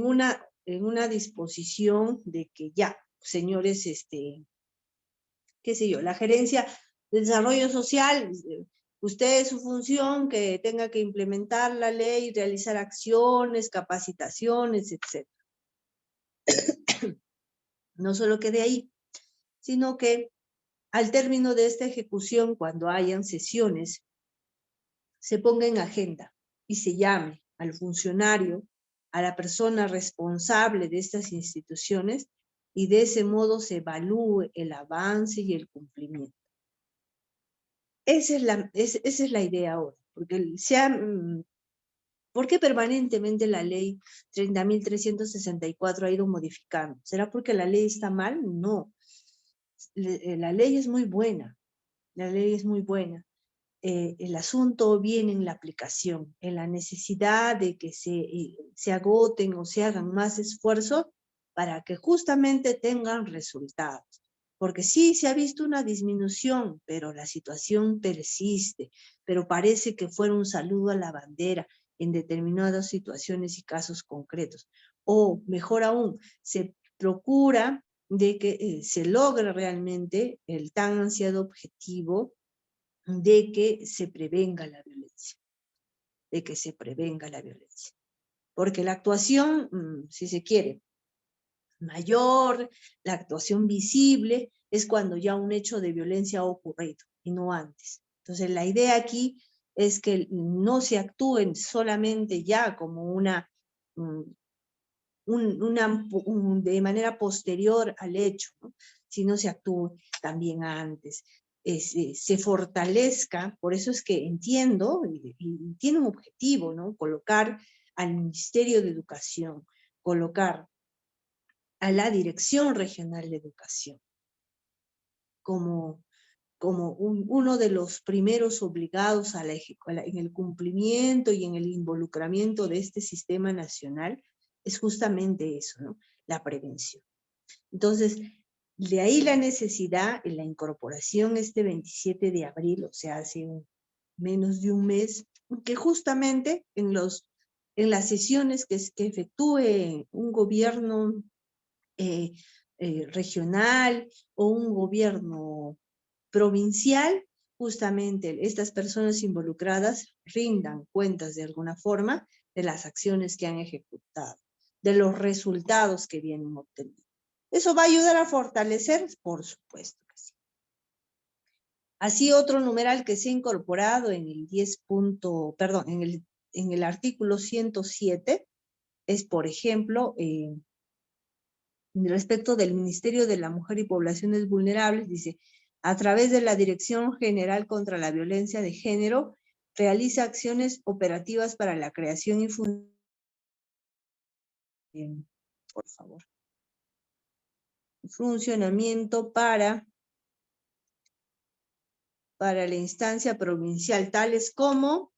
una disposición de que ya, señores, qué sé yo, la gerencia de desarrollo social, usted es su función que tenga que implementar la ley, realizar acciones, capacitaciones, etc. No solo quede ahí, sino que al término de esta ejecución, cuando hayan sesiones, se ponga en agenda y se llame al funcionario, a la persona responsable de estas instituciones, y de ese modo se evalúe el avance y el cumplimiento. Esa es la idea ahora, porque ¿por qué permanentemente la ley 30.364 ha ido modificando? ¿Será porque la ley está mal? No. La ley es muy buena. La ley es muy buena. El asunto viene en la aplicación, en la necesidad de que se agoten o se hagan más esfuerzos para que justamente tengan resultados. Porque sí, se ha visto una disminución, pero la situación persiste, pero parece que fuera un saludo a la bandera en determinadas situaciones y casos concretos. O mejor aún, se procura de que se logre realmente el tan ansiado objetivo de que se prevenga la violencia, porque la actuación, si se quiere, mayor, la actuación visible, es cuando ya un hecho de violencia ha ocurrido y no antes. Entonces, la idea aquí es que no se actúen solamente ya como de manera posterior al hecho, ¿no? Sino se actúe también antes. Se fortalezca, por eso es que entiendo, y tiene un objetivo, ¿no? Colocar al Ministerio de Educación, colocar a la Dirección Regional de Educación como uno de los primeros obligados en el cumplimiento y en el involucramiento de este sistema nacional, es justamente eso, ¿no? La prevención. Entonces, de ahí la necesidad en la incorporación este 27 de abril, o sea, hace menos de un mes, que justamente en las sesiones que efectúe un gobierno regional o un gobierno provincial, justamente estas personas involucradas rindan cuentas de alguna forma de las acciones que han ejecutado, de los resultados que vienen obteniendo. ¿Eso va a ayudar a fortalecer? Por supuesto que sí. Así, otro numeral que se ha incorporado en el en el artículo 107 es, por ejemplo, respecto del Ministerio de la Mujer y Poblaciones Vulnerables, dice, a través de la Dirección General contra la Violencia de Género, realiza acciones operativas para la creación y por favor, funcionamiento para la instancia provincial, tales como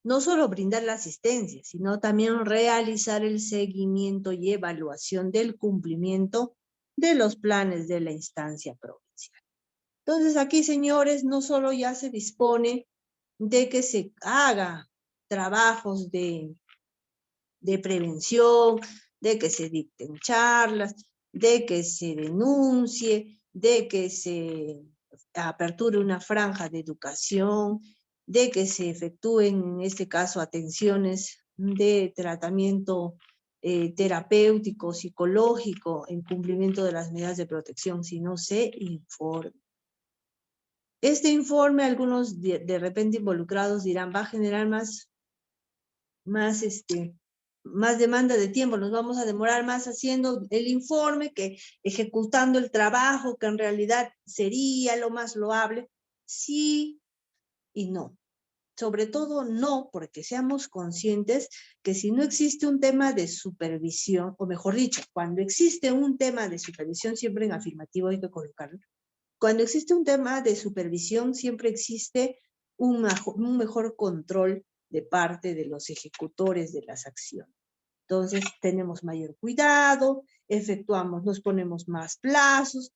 no solo brindar la asistencia, sino también realizar el seguimiento y evaluación del cumplimiento de los planes de la instancia provincial. Entonces aquí, señores, no solo ya se dispone de que se haga trabajos de prevención, de que se dicten charlas, de que se denuncie, de que se aperture una franja de educación, de que se efectúen, en este caso, atenciones de tratamiento terapéutico, psicológico, en cumplimiento de las medidas de protección, sino se informe. Este informe, algunos de repente involucrados dirán, va a generar más demanda de tiempo, nos vamos a demorar más haciendo el informe que ejecutando el trabajo, que en realidad sería lo más loable. Sí y no. Sobre todo no, porque seamos conscientes que si no existe un tema de supervisión, o mejor dicho, cuando existe un tema de supervisión, siempre en afirmativo hay que colocarlo, cuando existe un tema de supervisión, siempre existe un mejor control de parte de los ejecutores de las acciones. Entonces, tenemos mayor cuidado, nos ponemos más plazos,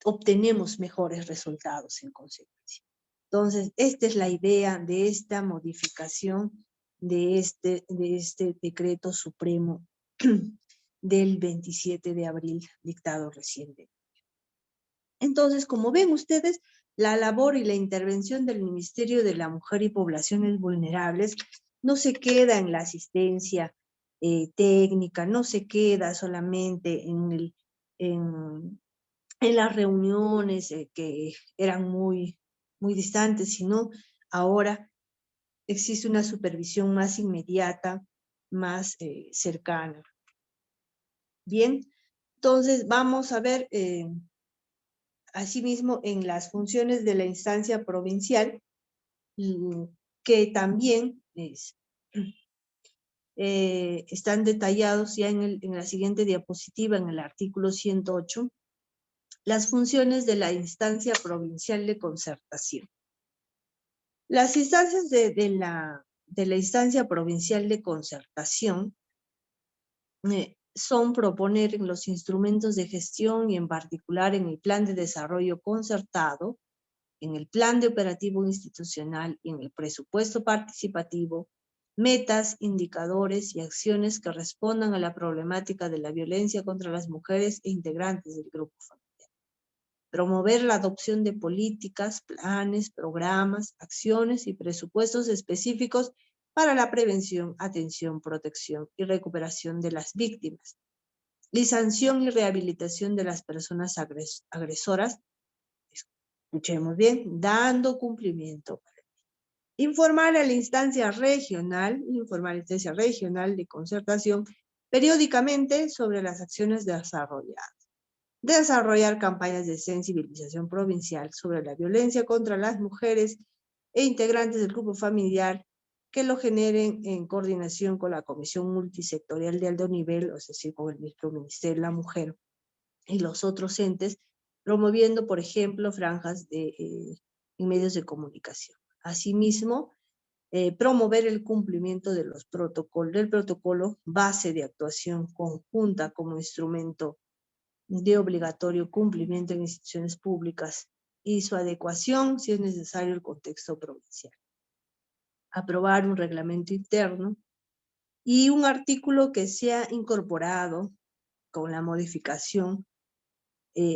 obtenemos mejores resultados en consecuencia. Entonces, esta es la idea de esta modificación de este decreto supremo del 27 de abril, dictado reciente. Entonces, como ven ustedes, la labor y la intervención del Ministerio de la Mujer y Poblaciones Vulnerables no se queda en la asistencia técnica, no se queda solamente en las reuniones que eran muy distantes, sino ahora existe una supervisión más inmediata, más cercana. Bien, entonces vamos a ver asimismo en las funciones de la instancia provincial, que también están detallados ya en la siguiente diapositiva, en el artículo 108, las funciones de la instancia provincial de concertación. Las instancias de la instancia provincial de concertación son proponer en los instrumentos de gestión y en particular en el plan de desarrollo concertado, en el plan de operativo institucional y en el presupuesto participativo, metas, indicadores y acciones que respondan a la problemática de la violencia contra las mujeres e integrantes del grupo familiar. promover la adopción de políticas, planes, programas, acciones y presupuestos específicos para la prevención, atención, protección y recuperación de las víctimas, y sanción y rehabilitación de las personas agresoras, escuchemos bien, dando cumplimiento. Informar a la instancia regional de concertación periódicamente sobre las acciones desarrolladas. Desarrollar campañas de sensibilización provincial sobre la violencia contra las mujeres e integrantes del grupo familiar que lo generen en coordinación con la Comisión Multisectorial de Alto Nivel, es decir, con el mismo Ministerio de la Mujer y los otros entes, promoviendo, por ejemplo, franjas en medios de comunicación. Asimismo, promover el cumplimiento de los del protocolo base de actuación conjunta como instrumento de obligatorio cumplimiento en instituciones públicas y su adecuación, si es necesario, al contexto provincial. Aprobar un reglamento interno y un artículo que sea incorporado con la modificación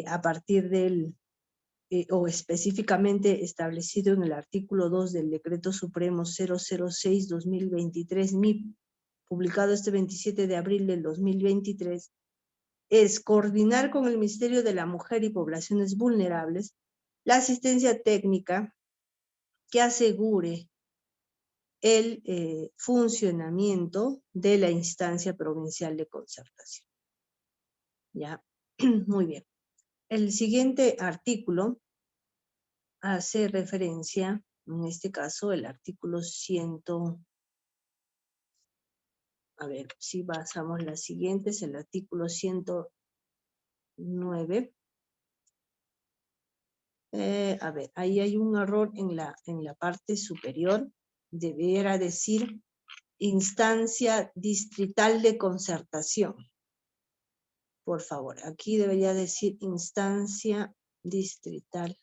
a partir del, o específicamente establecido en el artículo 2 del Decreto Supremo 006-2023 MIP, publicado este 27 de abril del 2023, es coordinar con el Ministerio de la Mujer y Poblaciones Vulnerables la asistencia técnica que asegure el funcionamiento de la instancia provincial de concertación. ¿Ya? Muy bien. El siguiente artículo hace referencia, en este caso, el artículo 100. A ver, si basamos las siguientes, el artículo 109. A ver, ahí hay un error en la parte superior. Debiera decir instancia distrital de concertación. Por favor, aquí debería decir instancia distrital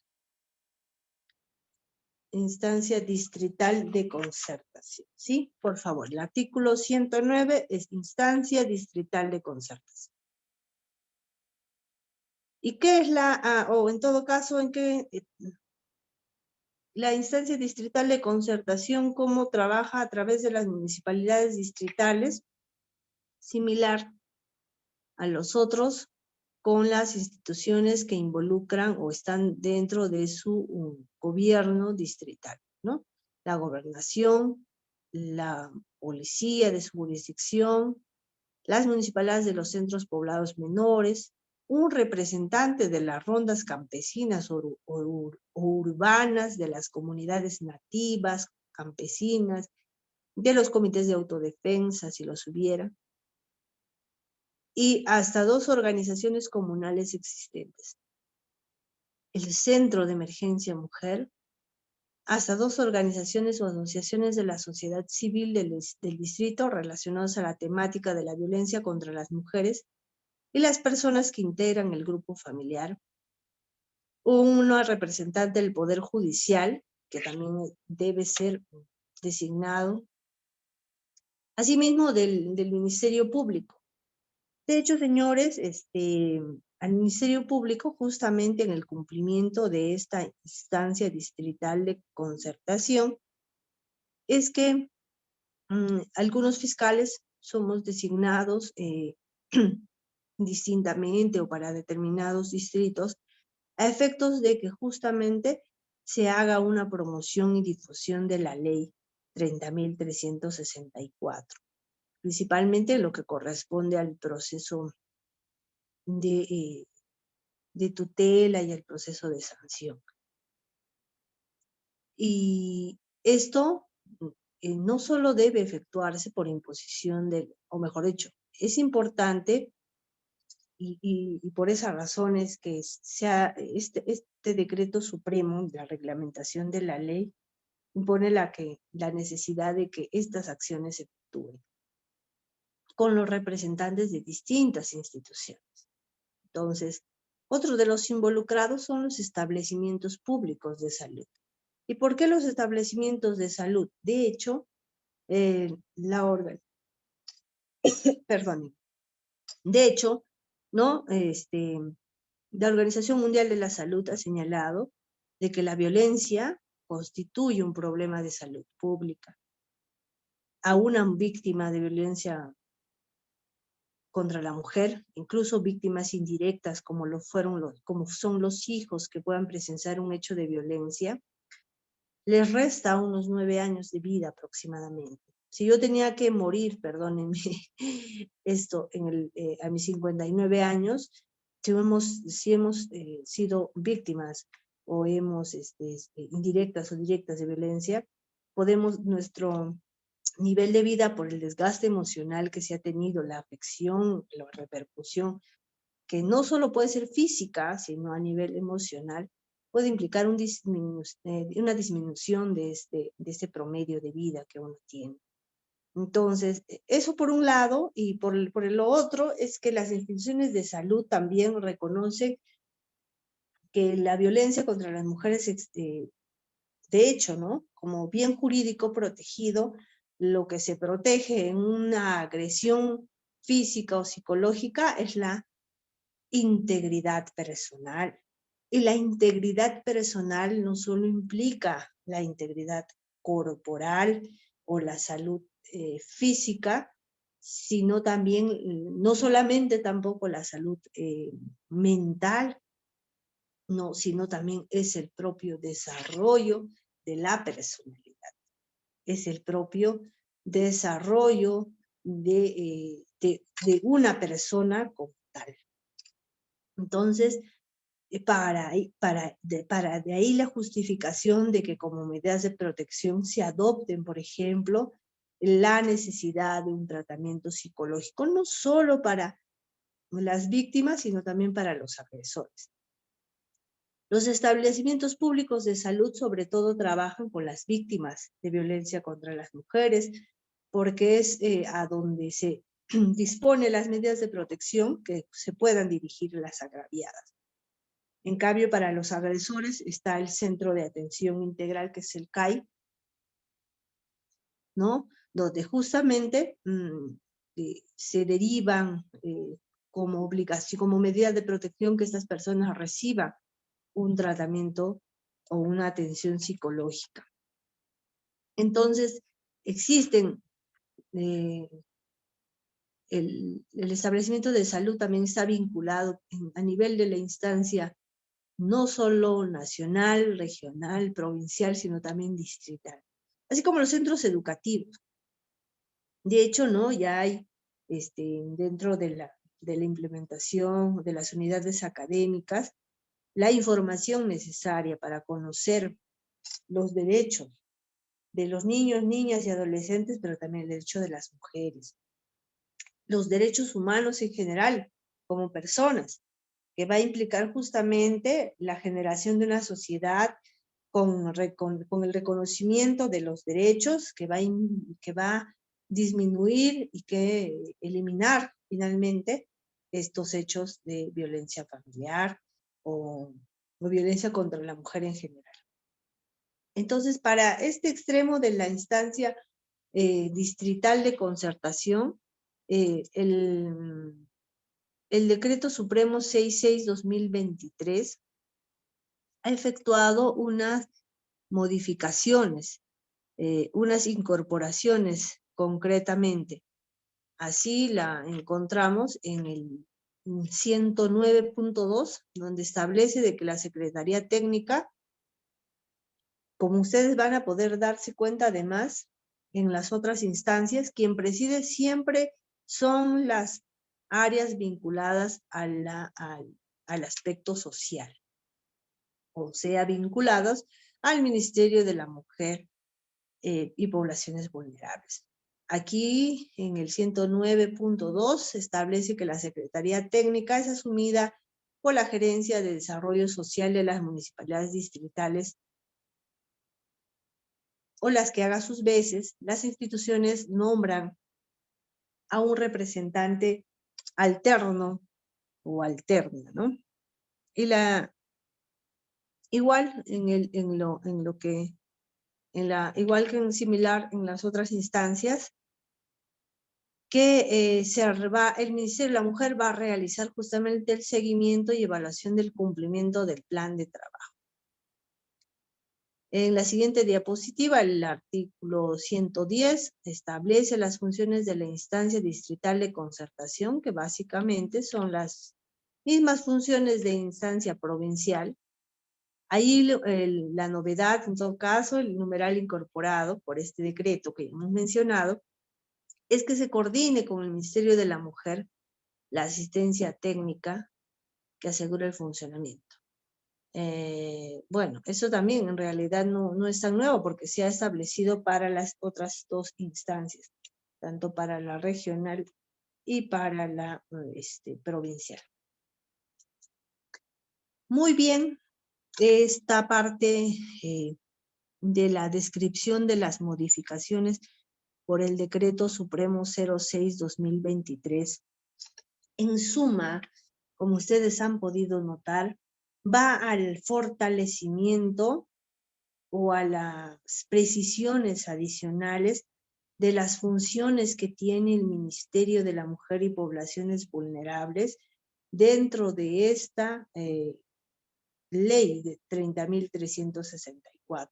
de concertación. ¿Sí? Por favor, el artículo 109 es instancia distrital de concertación. ¿Y qué es o en todo caso, en qué la instancia distrital de concertación, cómo trabaja a través de las municipalidades distritales, similar a los otros, con las instituciones que involucran o están dentro de su gobierno distrital, ¿no? La gobernación, la policía de su jurisdicción, las municipalidades de los centros poblados menores, un representante de las rondas campesinas o urbanas, de las comunidades nativas, campesinas, de los comités de autodefensa, si los hubiera, y hasta 2 organizaciones comunales existentes. El Centro de Emergencia Mujer, hasta 2 organizaciones o asociaciones de la sociedad civil del distrito relacionadas a la temática de la violencia contra las mujeres y las personas que integran el grupo familiar, una representante del Poder Judicial, que también debe ser designado, asimismo del Ministerio Público. De hecho, señores, al Ministerio Público, justamente en el cumplimiento de esta instancia distrital de concertación, es que algunos fiscales somos designados distintamente o para determinados distritos a efectos de que justamente se haga una promoción y difusión de la ley 30.364, principalmente lo que corresponde al proceso de tutela y al proceso de sanción. Y esto no solo debe efectuarse por imposición o mejor dicho, es importante y por esa razón es que sea este decreto supremo de la reglamentación de la ley impone la necesidad de que estas acciones se efectúen con los representantes de distintas instituciones. Entonces, otro de los involucrados son los establecimientos públicos de salud. ¿Y por qué los establecimientos de salud? De hecho, perdón, de hecho, ¿no? La Organización Mundial de la Salud ha señalado de que la violencia constituye un problema de salud pública. A una víctima de violencia contra la mujer, incluso víctimas indirectas como son los hijos que puedan presenciar un hecho de violencia, les resta unos 9 años de vida aproximadamente. Si yo tenía que morir, perdónenme, a mis 59 años, si hemos sido víctimas o hemos indirectas o directas de violencia, nuestro nivel de vida por el desgaste emocional que se ha tenido, la afección, la repercusión, que no solo puede ser física, sino a nivel emocional, puede implicar una disminución de este promedio de vida que uno tiene. Entonces, eso por un lado, y por lo otro es que las instituciones de salud también reconocen que la violencia contra las mujeres, de hecho, ¿no? Como bien jurídico protegido, lo que se protege en una agresión física o psicológica es la integridad personal. Y la integridad personal no solo implica la integridad corporal o la salud física, sino también, no solamente tampoco la salud mental, no, sino también es el propio desarrollo de la personalidad. Es el propio desarrollo de una persona como tal. Entonces, de ahí la justificación de que como medidas de protección se adopten, por ejemplo, la necesidad de un tratamiento psicológico, no solo para las víctimas, sino también para los agresores. Los establecimientos públicos de salud sobre todo trabajan con las víctimas de violencia contra las mujeres, porque es a donde se dispone las medidas de protección que se puedan dirigir a las agraviadas. En cambio, para los agresores está el Centro de Atención Integral, que es el CAI, ¿no? Donde justamente se derivan como obligación, como medida de protección que estas personas reciban un tratamiento o una atención psicológica. Entonces, existen, el establecimiento de salud también está vinculado a nivel de la instancia no solo nacional, regional, provincial, sino también distrital. Así como los centros educativos. De hecho, ¿no? Ya hay dentro de la implementación de las unidades académicas la información necesaria para conocer los derechos de los niños, niñas y adolescentes, pero también el derecho de las mujeres. Los derechos humanos en general, como personas, que va a implicar justamente la generación de una sociedad con el reconocimiento de los derechos, que va a disminuir y que eliminar finalmente estos hechos de violencia familiar o violencia contra la mujer en general. Entonces, para este extremo de la instancia distrital de concertación, el Decreto Supremo 66-2023 ha efectuado unas modificaciones, unas incorporaciones concretamente. Así la encontramos en el 109.2, donde establece de que la Secretaría Técnica, como ustedes van a poder darse cuenta además en las otras instancias, quien preside siempre son las áreas vinculadas al aspecto social, o sea, vinculadas al Ministerio de la Mujer y Poblaciones Vulnerables. Aquí, en el 109.2, se establece que la Secretaría Técnica es asumida por la Gerencia de Desarrollo Social de las municipalidades distritales, o las que haga sus veces. Las instituciones nombran a un representante alterno o alterna, ¿no? Y igual igual que en similar en las otras instancias, que el Ministerio de la Mujer va a realizar justamente el seguimiento y evaluación del cumplimiento del plan de trabajo. En la siguiente diapositiva, el artículo 110 establece las funciones de la instancia distrital de concertación, que básicamente son las mismas funciones de instancia provincial. Ahí la novedad, en todo caso, el numeral incorporado por este decreto que hemos mencionado, es que se coordine con el Ministerio de la Mujer la asistencia técnica que asegura el funcionamiento. Bueno, eso también en realidad no es tan nuevo porque se ha establecido para las otras dos instancias, tanto para la regional y para la provincial. Muy bien, esta parte de la descripción de las modificaciones por el Decreto Supremo 06-2023, en suma, como ustedes han podido notar, va al fortalecimiento o a las precisiones adicionales de las funciones que tiene el Ministerio de la Mujer y Poblaciones Vulnerables dentro de esta ley de 30.364.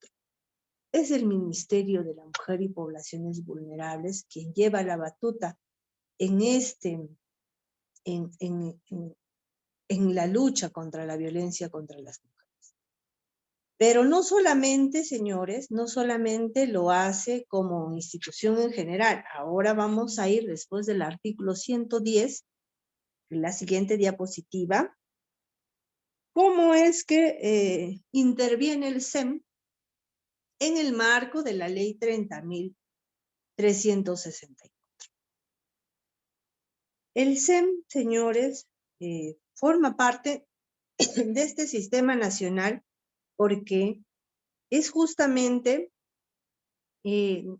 Es el Ministerio de la Mujer y Poblaciones Vulnerables quien lleva la batuta en la lucha contra la violencia contra las mujeres. Pero no solamente, señores, no solamente lo hace como institución en general. Ahora vamos a ir después del artículo 110, en la siguiente diapositiva, cómo es que interviene el SEM en el marco de la ley 30.364. El SEM, señores, forma parte de este sistema nacional porque es justamente, ¿qué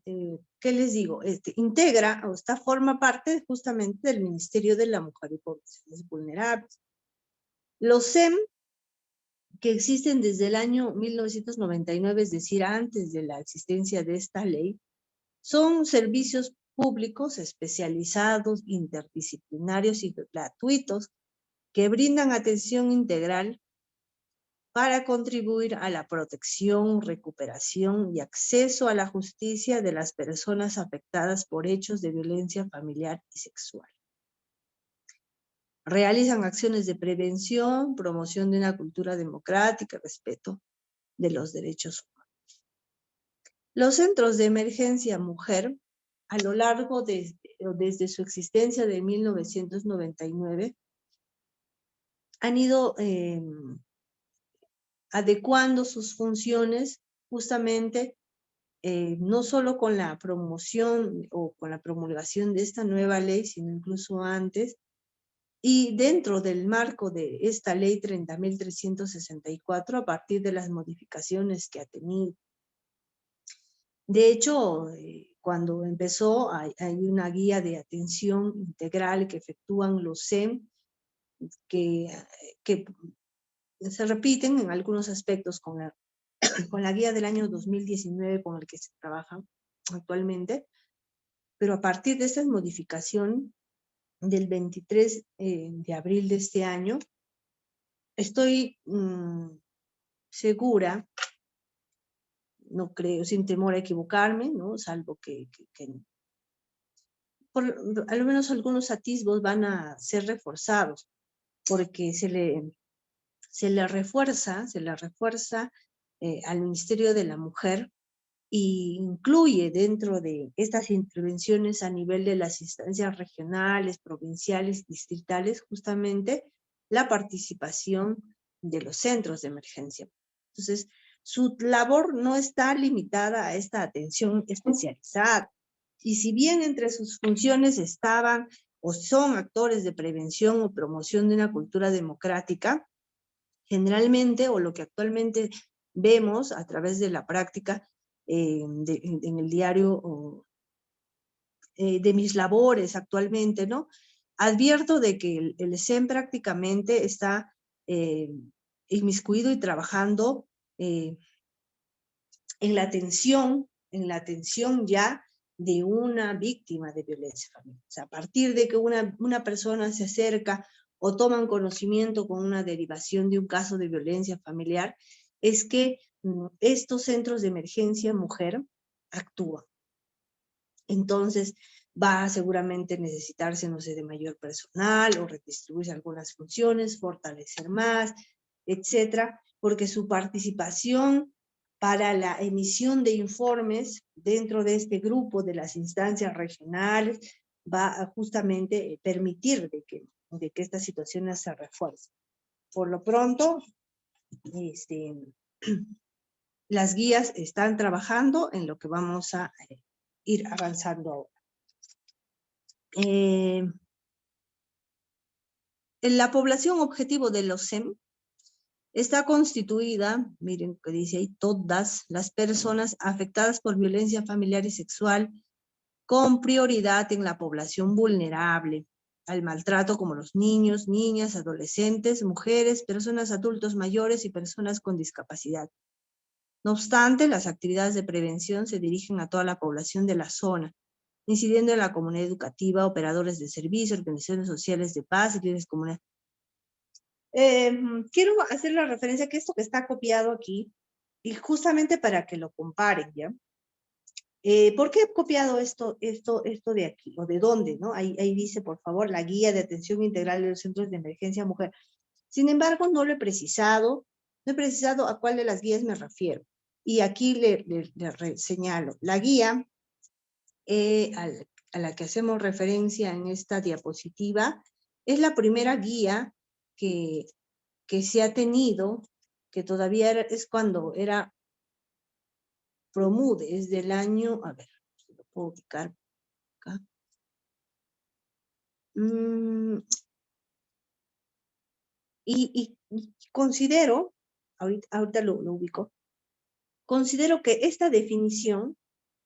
les digo? Integra o forma parte justamente del Ministerio de la Mujer y Poblaciones Vulnerables. Los SEM, que existen desde el año 1999, es decir, antes de la existencia de esta ley, son servicios públicos especializados, interdisciplinarios y gratuitos que brindan atención integral para contribuir a la protección, recuperación y acceso a la justicia de las personas afectadas por hechos de violencia familiar y sexual. Realizan acciones de prevención, promoción de una cultura democrática, respeto de los derechos humanos. Los centros de emergencia mujer, a lo largo desde su existencia de 1999, han ido adecuando sus funciones justamente no solo con la promoción o con la promulgación de esta nueva ley, sino incluso antes, y dentro del marco de esta ley 30.364, a partir de las modificaciones que ha tenido. De hecho, cuando empezó, hay una guía de atención integral que efectúan los SEM, que se repiten en algunos aspectos con la guía del año 2019 con el que se trabaja actualmente, pero a partir de esta modificación del 23 de abril de este año, estoy segura, no creo, sin temor a equivocarme, ¿no? Salvo que por al menos algunos atisbos van a ser reforzados, porque se le refuerza al Ministerio de la Mujer y incluye dentro de estas intervenciones a nivel de las instancias regionales, provinciales, distritales, justamente la participación de los centros de emergencia. Entonces, su labor no está limitada a esta atención especializada. Y si bien entre sus funciones estaban o son actores de prevención o promoción de una cultura democrática, generalmente, o lo que actualmente vemos a través de la práctica en el diario de mis labores actualmente, ¿no? Advierto de que el SEM prácticamente está inmiscuido y trabajando en la atención ya de una víctima de violencia familiar. O sea, a partir de que una persona se acerca o toman conocimiento con una derivación de un caso de violencia familiar, es que estos centros de emergencia mujer actúan. Entonces, va a seguramente necesitarse, no sé, de mayor personal o redistribuirse algunas funciones, fortalecer más, etcétera, porque su participación para la emisión de informes dentro de este grupo de las instancias regionales va a justamente permitir de que estas situaciones se refuercen. Por lo pronto, las guías están trabajando en lo que vamos a ir avanzando ahora. La población objetivo de los SEM está constituida, miren que dice ahí, todas las personas afectadas por violencia familiar y sexual, con prioridad en la población vulnerable al maltrato, como los niños, niñas, adolescentes, mujeres, personas adultos mayores y personas con discapacidad. No obstante, las actividades de prevención se dirigen a toda la población de la zona, incidiendo en la comunidad educativa, operadores de servicio, organizaciones sociales de paz y líderes comunitarios. Quiero hacer la referencia que esto que está copiado aquí, y justamente para que lo comparen, ¿ya? ¿Por qué he copiado esto de aquí? ¿O de dónde, no? Ahí dice, por favor, la guía de atención integral de los centros de emergencia mujer. Sin embargo, no he precisado a cuál de las guías me refiero. Y aquí le señalo, la guía a la que hacemos referencia en esta diapositiva es la primera guía que se ha tenido, que todavía es cuando era Promude, es del año, a ver, si lo puedo ubicar acá. Y considero, ahorita lo ubico, considero que esta definición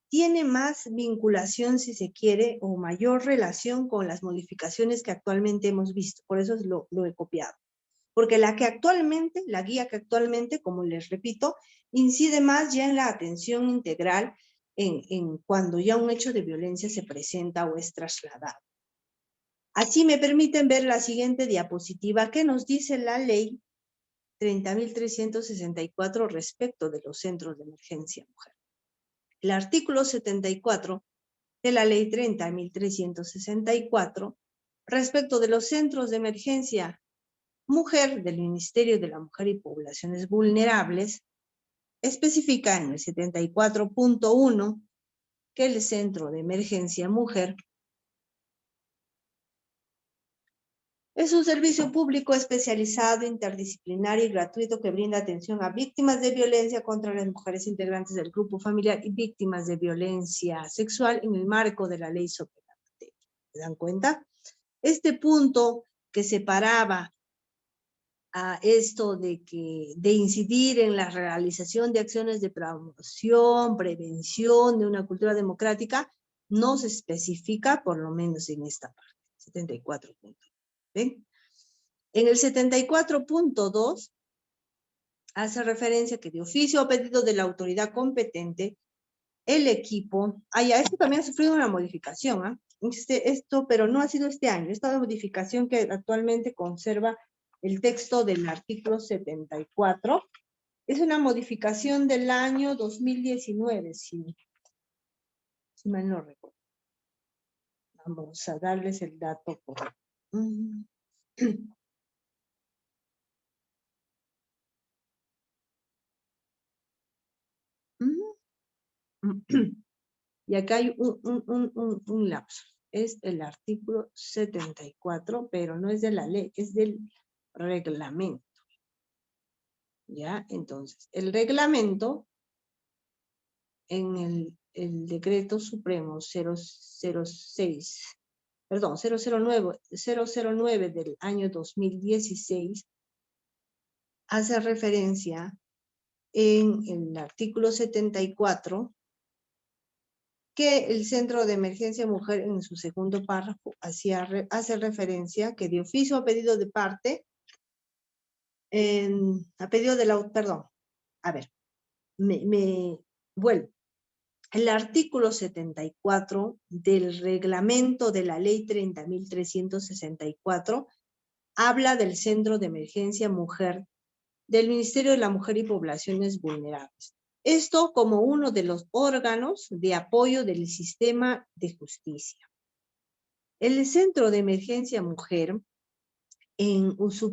tiene más vinculación, si se quiere, o mayor relación con las modificaciones que actualmente hemos visto. Por eso lo he copiado. Porque la guía que actualmente, como les repito, incide más ya en la atención integral en cuando ya un hecho de violencia se presenta o es trasladado. Así me permiten ver la siguiente diapositiva que nos dice la ley 30.364 respecto de los centros de emergencia mujer. El artículo 74 de la ley 30.364 respecto de los centros de emergencia mujer del Ministerio de la Mujer y Poblaciones Vulnerables especifica en el 74.1 que el Centro de Emergencia Mujer es un servicio público especializado, interdisciplinario y gratuito que brinda atención a víctimas de violencia contra las mujeres integrantes del grupo familiar y víctimas de violencia sexual en el marco de la ley sobre la materia. ¿Se dan cuenta? Este punto que separaba a esto de incidir en la realización de acciones de promoción, prevención de una cultura democrática, no se especifica, por lo menos en esta parte, 74 puntos. ¿Ven? En el 74.2 hace referencia que de oficio o pedido de la autoridad competente, el equipo, esto también ha sufrido una modificación, ¿eh? Esto, pero no ha sido este año, esta modificación que actualmente conserva el texto del artículo 74, es una modificación del año 2019, si mal no recuerdo. Vamos a darles el dato correcto. Y acá hay un lapso. Es el artículo 74, pero no es de la ley, es del reglamento. ¿Ya? Entonces, el reglamento en el decreto supremo 009 del año 2016 hace referencia en el artículo 74 que el Centro de Emergencia Mujer en su segundo párrafo hace referencia que de oficio a pedido de parte, a pedido de la, perdón, a ver, me vuelvo. el artículo 74 del reglamento de la ley 30.364 habla del Centro de Emergencia Mujer del Ministerio de la Mujer y Poblaciones Vulnerables. Esto como uno de los órganos de apoyo del sistema de justicia. El Centro de Emergencia Mujer, en su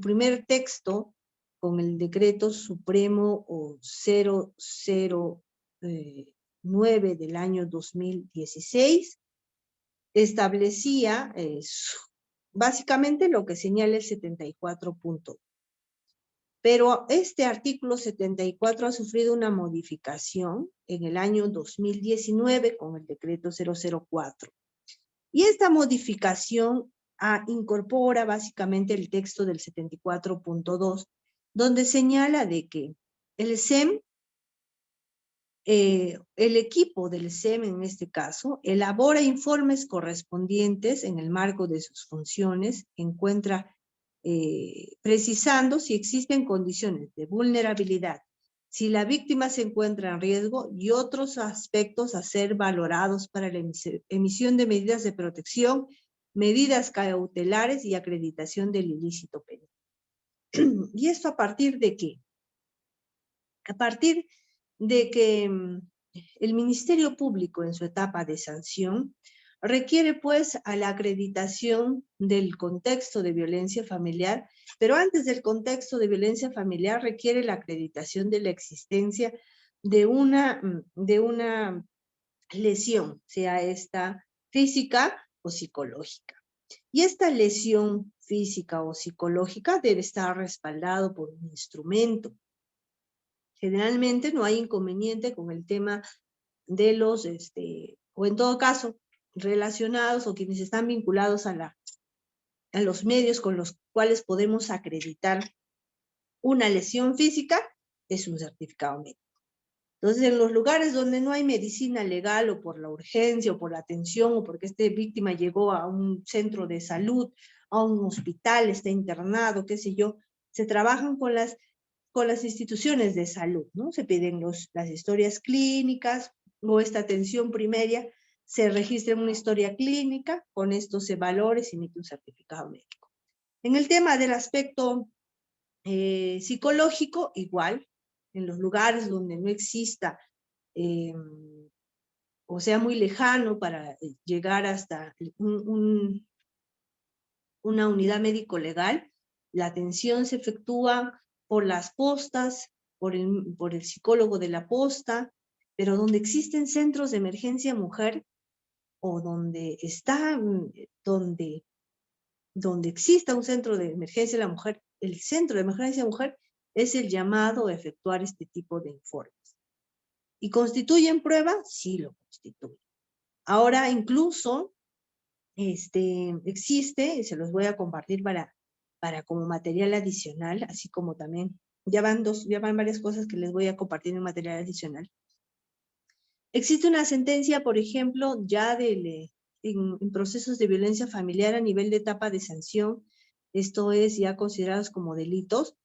primer texto, con el decreto supremo 009 del año 2016, establecía básicamente lo que señala el 74.1. Pero este artículo 74 ha sufrido una modificación en el año 2019 con el decreto 004. Y esta modificación incorpora básicamente el texto del 74.2, donde señala de que el SEM, el equipo del SEM en este caso, elabora informes correspondientes en el marco de sus funciones, encuentra precisando si existen condiciones de vulnerabilidad, si la víctima se encuentra en riesgo y otros aspectos a ser valorados para la emisión de medidas de protección, medidas cautelares y acreditación del ilícito penal. ¿Y esto a partir de qué? A partir de que el Ministerio Público en su etapa de sanción requiere pues a la acreditación del contexto de violencia familiar, pero antes del contexto de violencia familiar requiere la acreditación de la existencia de una lesión, sea esta física o psicológica. Y esta lesión física o psicológica debe estar respaldado por un instrumento. Generalmente no hay inconveniente con el tema de los, o en todo caso, relacionados o quienes están vinculados a los medios con los cuales podemos acreditar una lesión física, es un certificado médico. Entonces, en los lugares donde no hay medicina legal o por la urgencia o por la atención o porque esta víctima llegó a un centro de salud, a un hospital, está internado, qué sé yo, se trabajan con las instituciones de salud, ¿no? Se piden las historias clínicas o esta atención primaria, se registra en una historia clínica, con esto se valora y se emite un certificado médico. En el tema del aspecto psicológico, igual, en los lugares donde no exista o sea muy lejano para llegar hasta una unidad médico-legal, la atención se efectúa por las postas, por el psicólogo de la posta, pero donde existen centros de emergencia mujer o donde exista un centro de emergencia de la mujer, el centro de emergencia mujer es el llamado a efectuar este tipo de informes. ¿Y constituyen prueba? Sí lo constituyen. Ahora incluso existe, y se los voy a compartir para como material adicional, así como también, ya van varias cosas que les voy a compartir en material adicional. Existe una sentencia, por ejemplo, ya en procesos de violencia familiar a nivel de etapa de sanción, esto es ya considerados como delitos,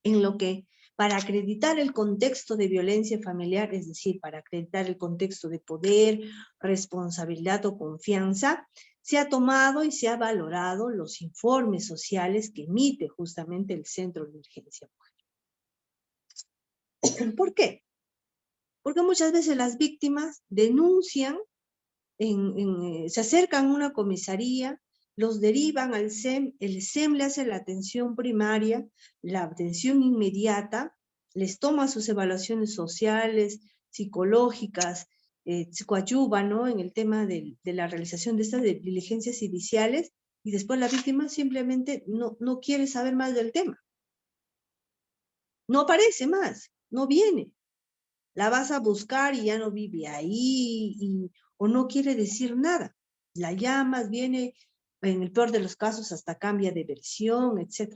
en lo que para acreditar el contexto de violencia familiar, es decir, para acreditar el contexto de poder, responsabilidad o confianza, se ha tomado y se ha valorado los informes sociales que emite justamente el Centro de Emergencia Mujer. ¿Por qué? Porque muchas veces las víctimas denuncian, se acercan a una comisaría, los derivan al SEM, el SEM le hace la atención primaria, la atención inmediata, les toma sus evaluaciones sociales, psicológicas, coadyuva, ¿no?, en el tema de la realización de estas diligencias judiciales, y después la víctima simplemente no quiere saber más del tema. No aparece más, no viene. La vas a buscar y ya no vive ahí, o no quiere decir nada. La llamas, viene, en el peor de los casos hasta cambia de versión, etc.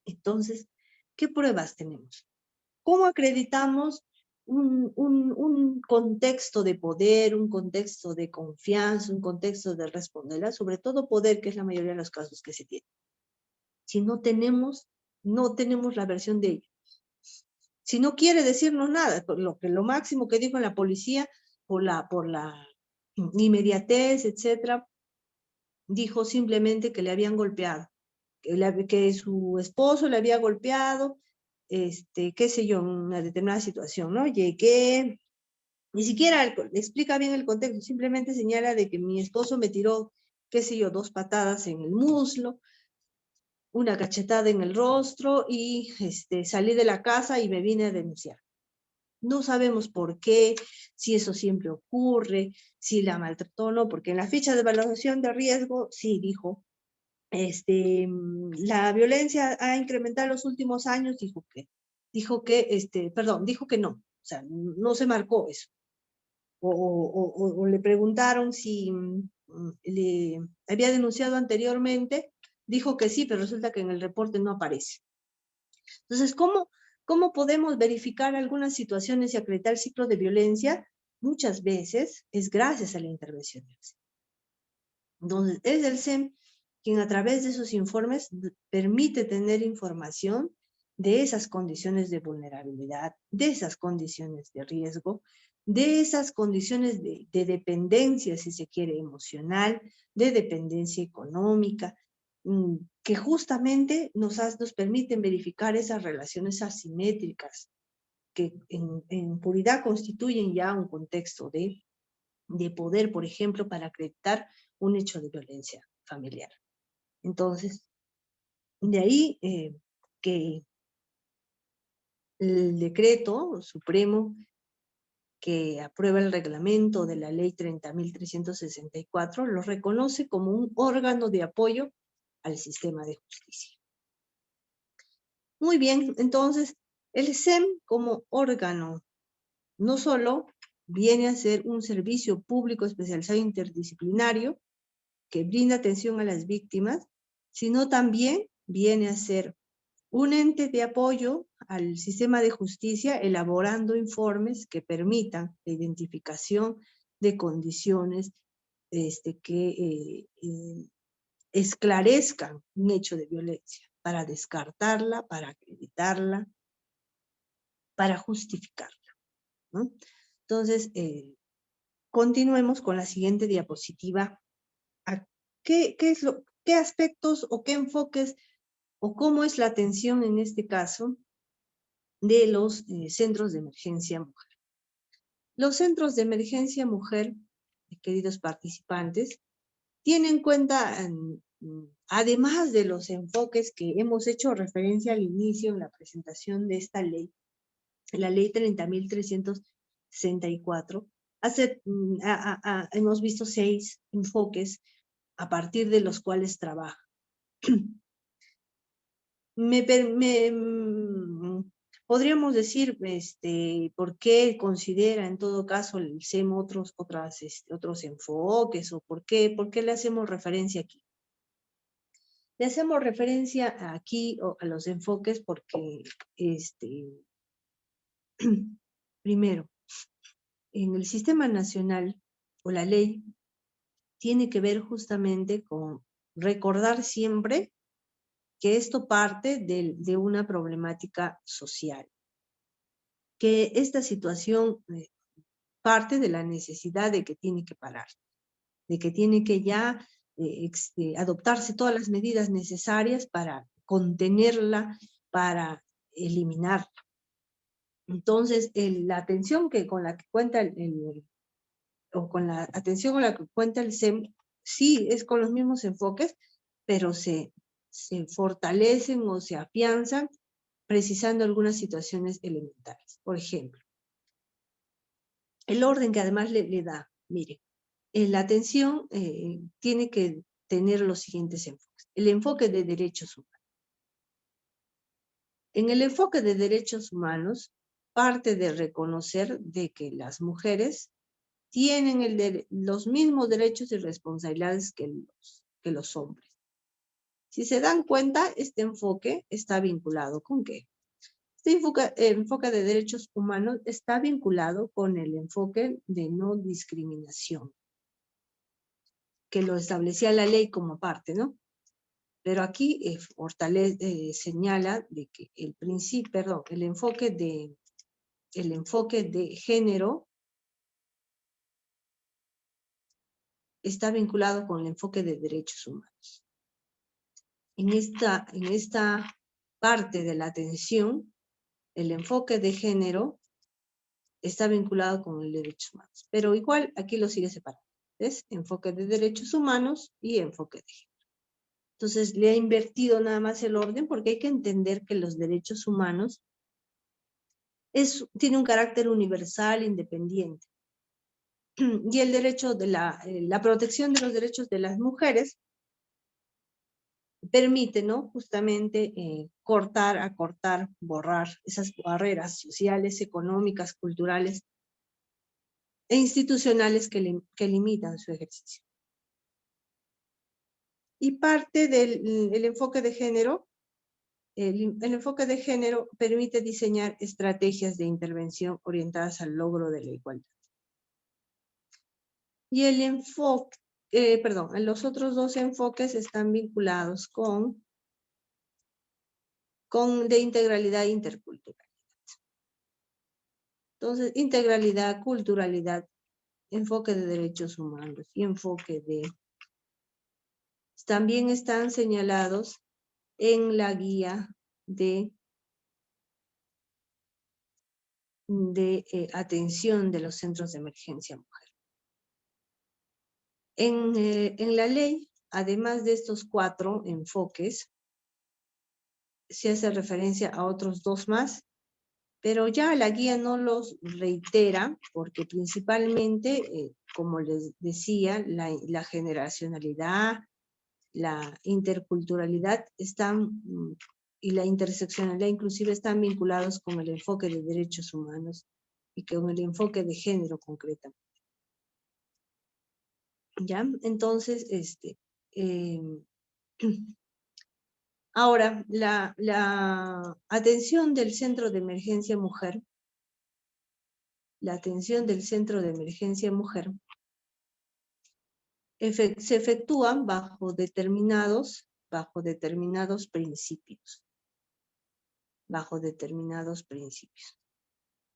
Entonces, ¿qué pruebas tenemos? ¿Cómo acreditamos un contexto de poder, un contexto de confianza, un contexto de responsabilidad, sobre todo poder, que es la mayoría de los casos que se tienen? Si no tenemos la versión de ello. Si no quiere decirnos nada, lo máximo que dijo en la policía, por la inmediatez, etcétera, dijo simplemente que le habían golpeado, que su esposo le había golpeado, qué sé yo, en una determinada situación, ¿no? Llegué, ni siquiera explica bien el contexto, simplemente señala de que mi esposo me tiró, qué sé yo, 2 patadas en el muslo, una cachetada en el rostro y salí de la casa y me vine a denunciar. No sabemos por qué, si eso siempre ocurre, si la maltrató o no, porque en la ficha de evaluación de riesgo sí dijo, la violencia ha incrementado en los últimos años, dijo que no, o sea, no se marcó eso. O le preguntaron si le había denunciado anteriormente, dijo que sí, pero resulta que en el reporte no aparece. Entonces, ¿cómo podemos verificar algunas situaciones y acreditar el ciclo de violencia? Muchas veces es gracias a la intervención del SEM. Entonces, es el SEM quien a través de esos informes permite tener información de esas condiciones de vulnerabilidad, de esas condiciones de riesgo, de esas condiciones de dependencia, si se quiere, emocional, de dependencia económica, que justamente nos permiten verificar esas relaciones asimétricas que en puridad constituyen ya un contexto de poder, por ejemplo, para acreditar un hecho de violencia familiar. Entonces, de ahí que el decreto supremo que aprueba el reglamento de la ley 30.364 lo reconoce como un órgano de apoyo al sistema de justicia. Muy bien, entonces, el SEM como órgano no solo viene a ser un servicio público especializado interdisciplinario que brinda atención a las víctimas, sino también viene a ser un ente de apoyo al sistema de justicia elaborando informes que permitan la identificación de condiciones que esclarezcan un hecho de violencia para descartarla, para acreditarla, para justificarla, ¿no? Entonces, continuemos con la siguiente diapositiva. ¿Qué aspectos o qué enfoques o cómo es la atención en este caso de los centros de emergencia mujer? Los centros de emergencia mujer, queridos participantes, tienen en cuenta, además de los enfoques que hemos hecho referencia al inicio en la presentación de esta ley, la ley 30.364, hemos visto 6 enfoques a partir de los cuales trabaja. Podríamos decir por qué considera en todo caso el SEM otros enfoques, o por qué le hacemos referencia aquí. Le hacemos referencia aquí a los enfoques porque, primero, en el sistema nacional o la ley tiene que ver justamente con recordar siempre que esto parte de una problemática social, que esta situación parte de la necesidad de que tiene que parar, de que tiene que ya adoptarse todas las medidas necesarias para contenerla, para eliminarla. Entonces, la atención con la que cuenta con la atención con la que cuenta el SEM, sí es con los mismos enfoques, pero se fortalecen o se afianzan precisando algunas situaciones elementales. Por ejemplo, el orden que además le da, mire, la atención tiene que tener los siguientes enfoques. El enfoque de derechos humanos. En el enfoque de derechos humanos, parte de reconocer de que las mujeres tienen los mismos derechos y responsabilidades que los hombres. Si se dan cuenta, este enfoque está vinculado ¿con qué? Este enfoque de derechos humanos está vinculado con el enfoque de no discriminación, que lo establecía la ley como parte, ¿no? Pero aquí señala de que el enfoque de género está vinculado con el enfoque de derechos humanos. En esta parte de la atención, el enfoque de género está vinculado con el derechos humanos. Pero igual aquí lo sigue separando. ¿Ves? Enfoque de derechos humanos y enfoque de género. Entonces le ha invertido nada más el orden porque hay que entender que los derechos humanos tiene un carácter universal, independiente. Y el derecho de la protección de los derechos de las mujeres permite, ¿no? Justamente acortar, borrar esas barreras sociales, económicas, culturales e institucionales que limitan su ejercicio. Y parte del enfoque de género, el enfoque de género permite diseñar estrategias de intervención orientadas al logro de la igualdad. Y el enfoque, los otros dos enfoques están vinculados con de integralidad e interculturalidad. Entonces, integralidad, culturalidad, enfoque de derechos humanos y enfoque también están señalados en la guía de atención de los centros de emergencia mujer. En la ley, además de estos 4 enfoques, se hace referencia a otros 2 más, pero ya la guía no los reitera porque principalmente, como les decía, la generacionalidad, la interculturalidad y la interseccionalidad inclusive están vinculados con el enfoque de derechos humanos y con el enfoque de género concretamente. ¿Ya? Entonces, ahora, la atención del Centro de Emergencia Mujer, se efectúan bajo determinados principios.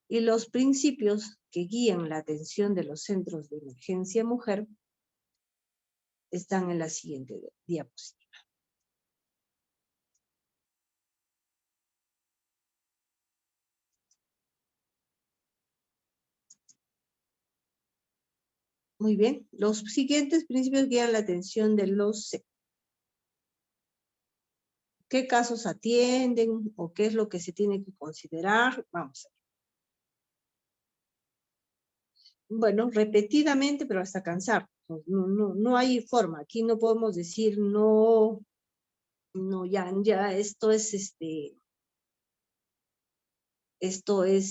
Y los principios que guían la atención de los centros de emergencia mujer están en la siguiente diapositiva. Muy bien, los siguientes principios guían la atención de los centros. ¿Qué casos atienden o qué es lo que se tiene que considerar? Vamos a ver. Bueno, repetidamente, pero hasta cansar. No hay forma. Aquí no podemos decir no, ya, esto es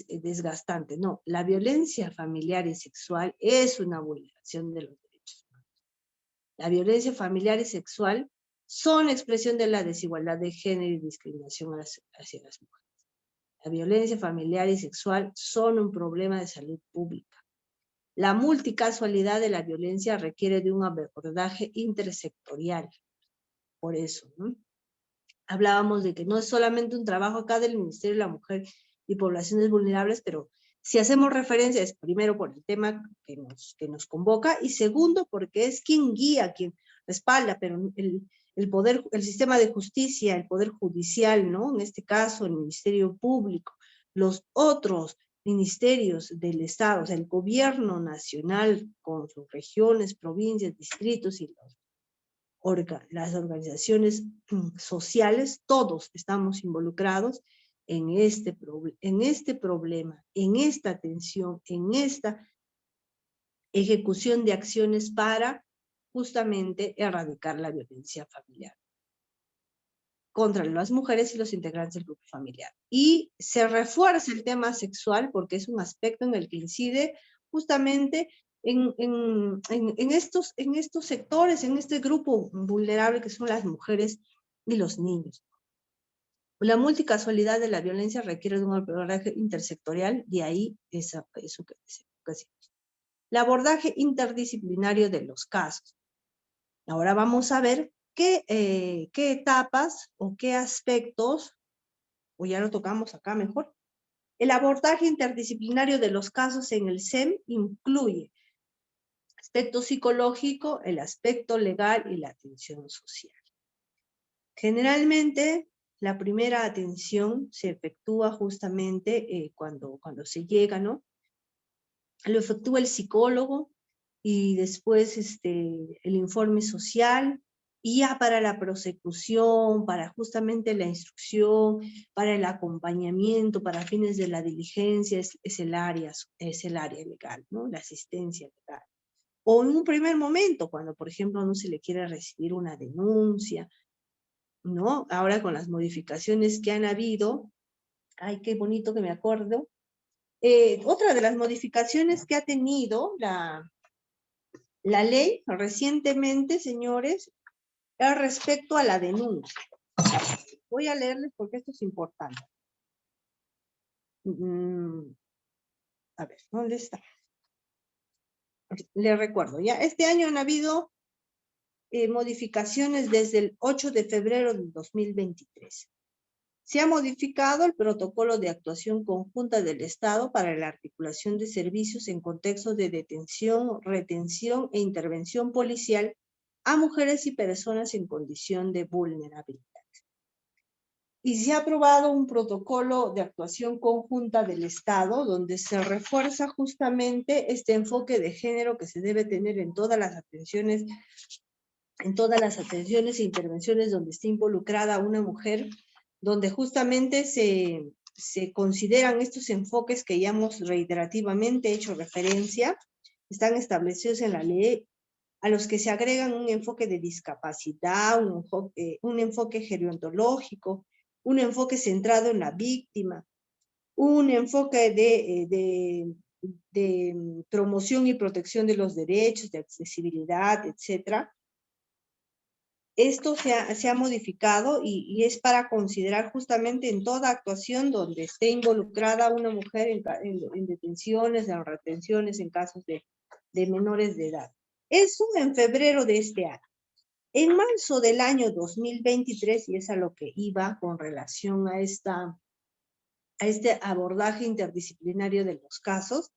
desgastante. No, la violencia familiar y sexual es una vulneración de los derechos humanos. La violencia familiar y sexual son expresión de la desigualdad de género y discriminación hacia las mujeres. La violencia familiar y sexual son un problema de salud pública. La multicasualidad de la violencia requiere de un abordaje intersectorial. Por eso, ¿no? Hablábamos de que no es solamente un trabajo acá del Ministerio de la Mujer y Poblaciones Vulnerables, pero si hacemos referencia es primero por el tema que nos convoca y segundo porque es quien guía, quien respalda, pero el sistema de justicia, el poder judicial, ¿no? En este caso el Ministerio Público, los otros ministerios del Estado, o sea, el gobierno nacional con sus regiones, provincias, distritos y las organizaciones sociales, todos estamos involucrados en este problema, en esta atención, en esta ejecución de acciones para justamente erradicar la violencia familiar contra las mujeres y los integrantes del grupo familiar. Y se refuerza el tema sexual porque es un aspecto en el que incide justamente en estos sectores, en este grupo vulnerable que son las mujeres y los niños. La multicasualidad de la violencia requiere de un abordaje intersectorial, de ahí eso que decimos. El abordaje interdisciplinario de los casos. Ahora vamos a ver qué etapas o qué aspectos, o ya lo tocamos acá mejor. El abordaje interdisciplinario de los casos en el SEM incluye aspecto psicológico, el aspecto legal y la atención social. Generalmente, la primera atención se efectúa justamente cuando se llega, ¿no? Lo efectúa el psicólogo y después el informe social, y ya para la prosecución, para justamente la instrucción, para el acompañamiento, para fines de la diligencia, es el área legal, ¿no? La asistencia legal. O en un primer momento, cuando por ejemplo no se le quiere recibir una denuncia, ¿no? Ahora con las modificaciones que han habido, ay, qué bonito que me acuerdo. Otra de las modificaciones que ha tenido la ley recientemente, señores, es respecto a la denuncia. Voy a leerles porque esto es importante. A ver, ¿dónde está? Les recuerdo, ya este año han habido modificaciones desde el 8 de febrero del 2023. Se ha modificado el protocolo de actuación conjunta del Estado para la articulación de servicios en contexto de detención, retención e intervención policial a mujeres y personas en condición de vulnerabilidad. Y se ha aprobado un protocolo de actuación conjunta del Estado donde se refuerza justamente este enfoque de género que se debe tener en todas las atenciones e intervenciones donde esté involucrada una mujer, donde justamente se consideran estos enfoques que ya hemos reiterativamente hecho referencia, están establecidos en la ley, a los que se agregan un enfoque de discapacidad, un enfoque gerontológico, un enfoque centrado en la víctima, un enfoque de promoción y protección de los derechos, de accesibilidad, etcétera. Esto se ha modificado y es para considerar justamente en toda actuación donde esté involucrada una mujer en detenciones, en retenciones, en casos de menores de edad. Eso en febrero de este año. En marzo del año 2023, y es a lo que iba con relación a este abordaje interdisciplinario de los casos,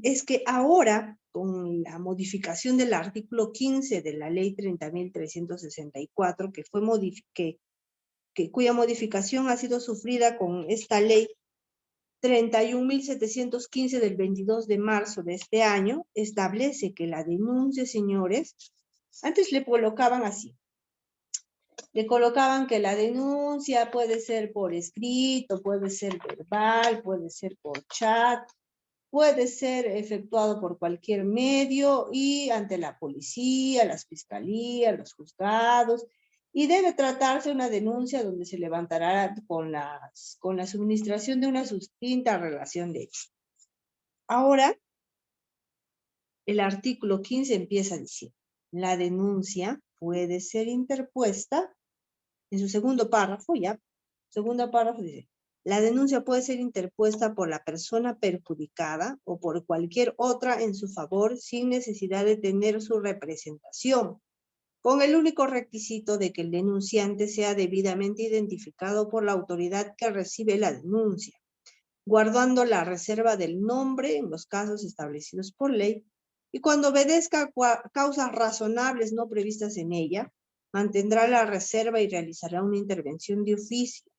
es que ahora, con la modificación del artículo 15 de la ley 30.364, cuya modificación ha sido sufrida con esta ley 31.715 del 22 de marzo de este año, establece que la denuncia, señores, antes le colocaban así, le colocaban que la denuncia puede ser por escrito, puede ser verbal, puede ser por chat, puede ser efectuado por cualquier medio y ante la policía, las fiscalías, los juzgados, y debe tratarse una denuncia donde se levantará con la suministración de una sustinta relación de hechos. Ahora, el artículo 15 empieza diciendo, la denuncia puede ser interpuesta, en su segundo párrafo dice, la denuncia puede ser interpuesta por la persona perjudicada o por cualquier otra en su favor sin necesidad de tener su representación, con el único requisito de que el denunciante sea debidamente identificado por la autoridad que recibe la denuncia, guardando la reserva del nombre en los casos establecidos por ley, y cuando obedezca causas razonables no previstas en ella, mantendrá la reserva y realizará una intervención de oficio.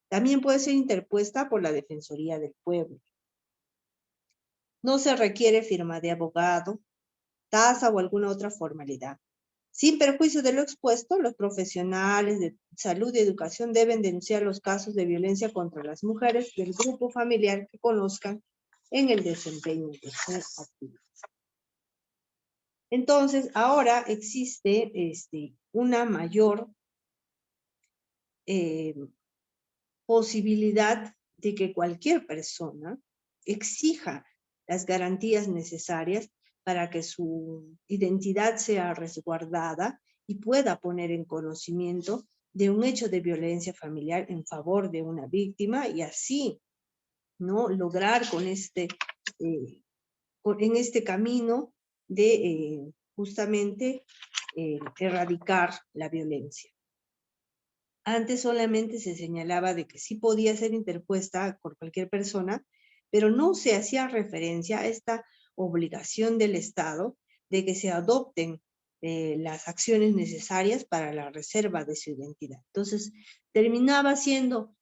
También puede ser interpuesta por la Defensoría del Pueblo. No se requiere firma de abogado, tasa o alguna otra formalidad. Sin perjuicio de lo expuesto, los profesionales de salud y educación deben denunciar los casos de violencia contra las mujeres del grupo familiar que conozcan en el desempeño de su actividad. Entonces, ahora existe una mayor posibilidad de que cualquier persona exija las garantías necesarias para que su identidad sea resguardada y pueda poner en conocimiento de un hecho de violencia familiar en favor de una víctima y así, ¿no?, lograr en este camino de justamente erradicar la violencia. Antes solamente se señalaba de que sí podía ser interpuesta por cualquier persona, pero no se hacía referencia a esta obligación del Estado de que se adopten las acciones necesarias para la reserva de su identidad. Entonces, terminaba siendo,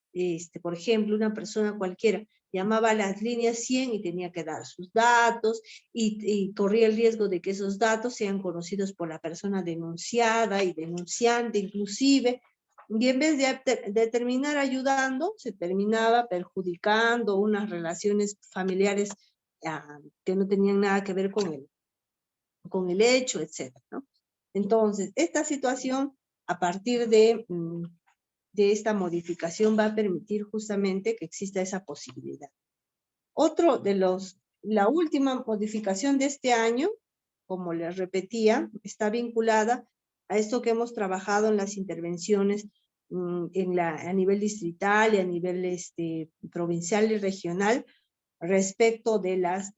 por ejemplo, una persona cualquiera llamaba a las líneas 100 y tenía que dar sus datos y corría el riesgo de que esos datos sean conocidos por la persona denunciada y denunciante inclusive, y en vez de terminar ayudando, se terminaba perjudicando unas relaciones familiares que no tenían nada que ver con el hecho, etc., ¿no? Entonces, esta situación, a partir de esta modificación, va a permitir justamente que exista esa posibilidad. La última modificación de este año, como les repetía, está vinculada a esto que hemos trabajado en las intervenciones a nivel distrital y a nivel provincial y regional respecto de las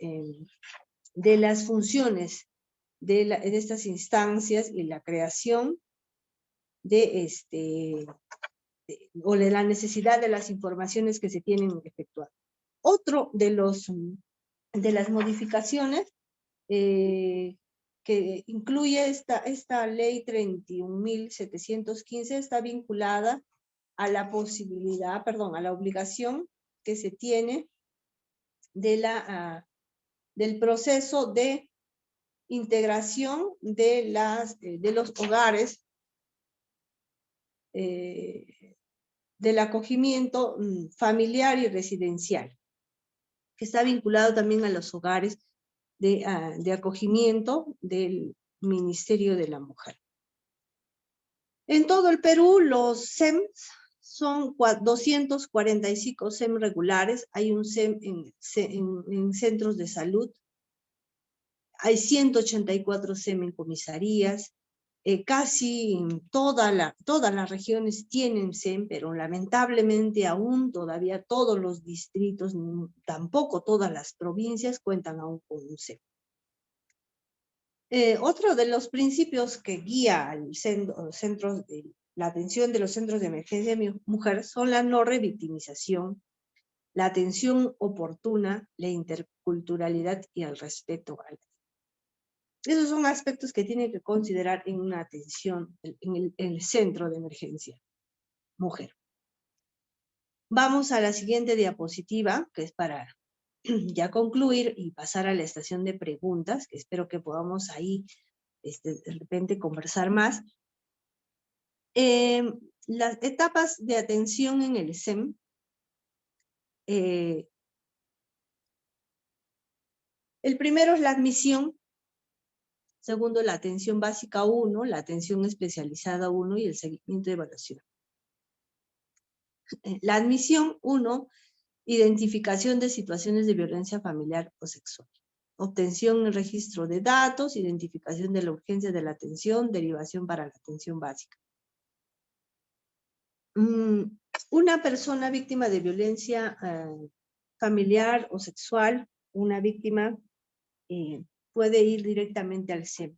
funciones de estas instancias y la creación o de la necesidad de las informaciones que se tienen que efectuar. Otro de las modificaciones que incluye esta ley 31.715 está vinculada a la posibilidad, a la obligación que se tiene del proceso de integración de los hogares del acogimiento familiar y residencial, que está vinculado también a los hogares de acogimiento del Ministerio de la Mujer. En todo el Perú, los SEM son 245 SEM regulares, hay un SEM en centros de salud, hay 184 SEM en comisarías, casi todas las regiones tienen SEM, pero lamentablemente aún todavía todos los distritos, tampoco todas las provincias cuentan aún con un SEM. Otro de los principios que guía al la atención de los centros de emergencia de mujer son la no revictimización, la atención oportuna, la interculturalidad y el respeto a la vida. Esos son aspectos que tiene que considerar en una atención en el centro de emergencia mujer. Vamos a la siguiente diapositiva, que es para ya concluir y pasar a la estación de preguntas, que espero que podamos ahí de repente conversar más. Las etapas de atención en el SEM, el primero es la admisión, segundo la atención básica 1, la atención especializada 1 y el seguimiento de evaluación. La admisión 1, identificación de situaciones de violencia familiar o sexual. Obtención y registro de datos, identificación de la urgencia de la atención, derivación para la atención básica. Una persona víctima de violencia familiar o sexual, una víctima puede ir directamente al SEM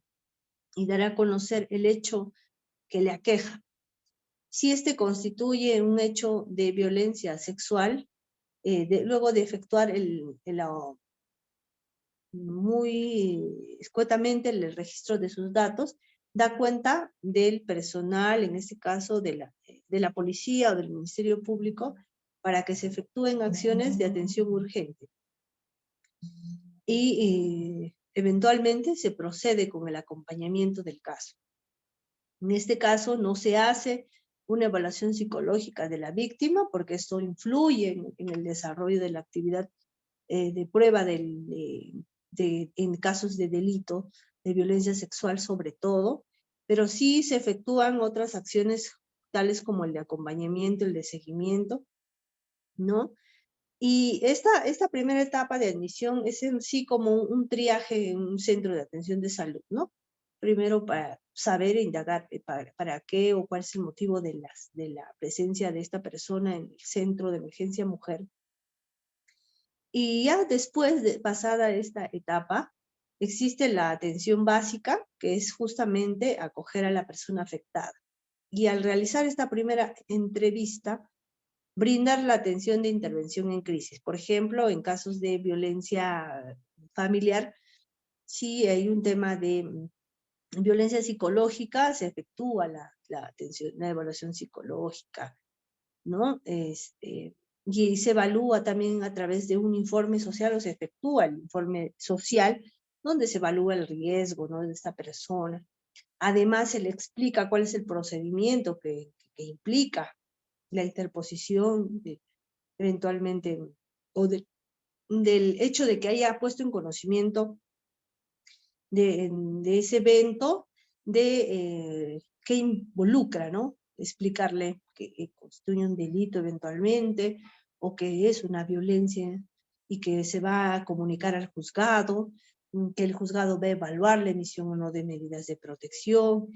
y dar a conocer el hecho que le aqueja. Si este constituye un hecho de violencia sexual, luego de efectuar muy escuetamente el registro de sus datos, da cuenta del personal, en este caso de la policía o del Ministerio Público, para que se efectúen acciones de atención urgente. Y eventualmente se procede con el acompañamiento del caso. En este caso no se hace una evaluación psicológica de la víctima, porque esto influye en el desarrollo de la actividad de prueba en casos de delito, de violencia sexual sobre todo, pero sí se efectúan otras acciones tales como el de acompañamiento, el de seguimiento, ¿no? Y esta primera etapa de admisión es en sí como un triaje en un centro de atención de salud, ¿no? Primero para saber e indagar para qué o cuál es el motivo de la presencia de esta persona en el centro de emergencia mujer. Y ya después de pasada esta etapa, existe la atención básica, que es justamente acoger a la persona afectada. Y al realizar esta primera entrevista, brindar la atención de intervención en crisis. Por ejemplo, en casos de violencia familiar, si hay un tema de violencia psicológica, se efectúa la atención, la evaluación psicológica, ¿no? Y se evalúa también a través de un informe social, o se efectúa el informe social, donde se evalúa el riesgo, ¿no?, de esta persona. Además, se le explica cuál es el procedimiento que implica la interposición eventualmente, o del hecho de que haya puesto en conocimiento de ese evento, qué involucra, ¿no? Explicarle que constituye un delito eventualmente, o que es una violencia, y que se va a comunicar al juzgado, que el juzgado va a evaluar la emisión o no de medidas de protección,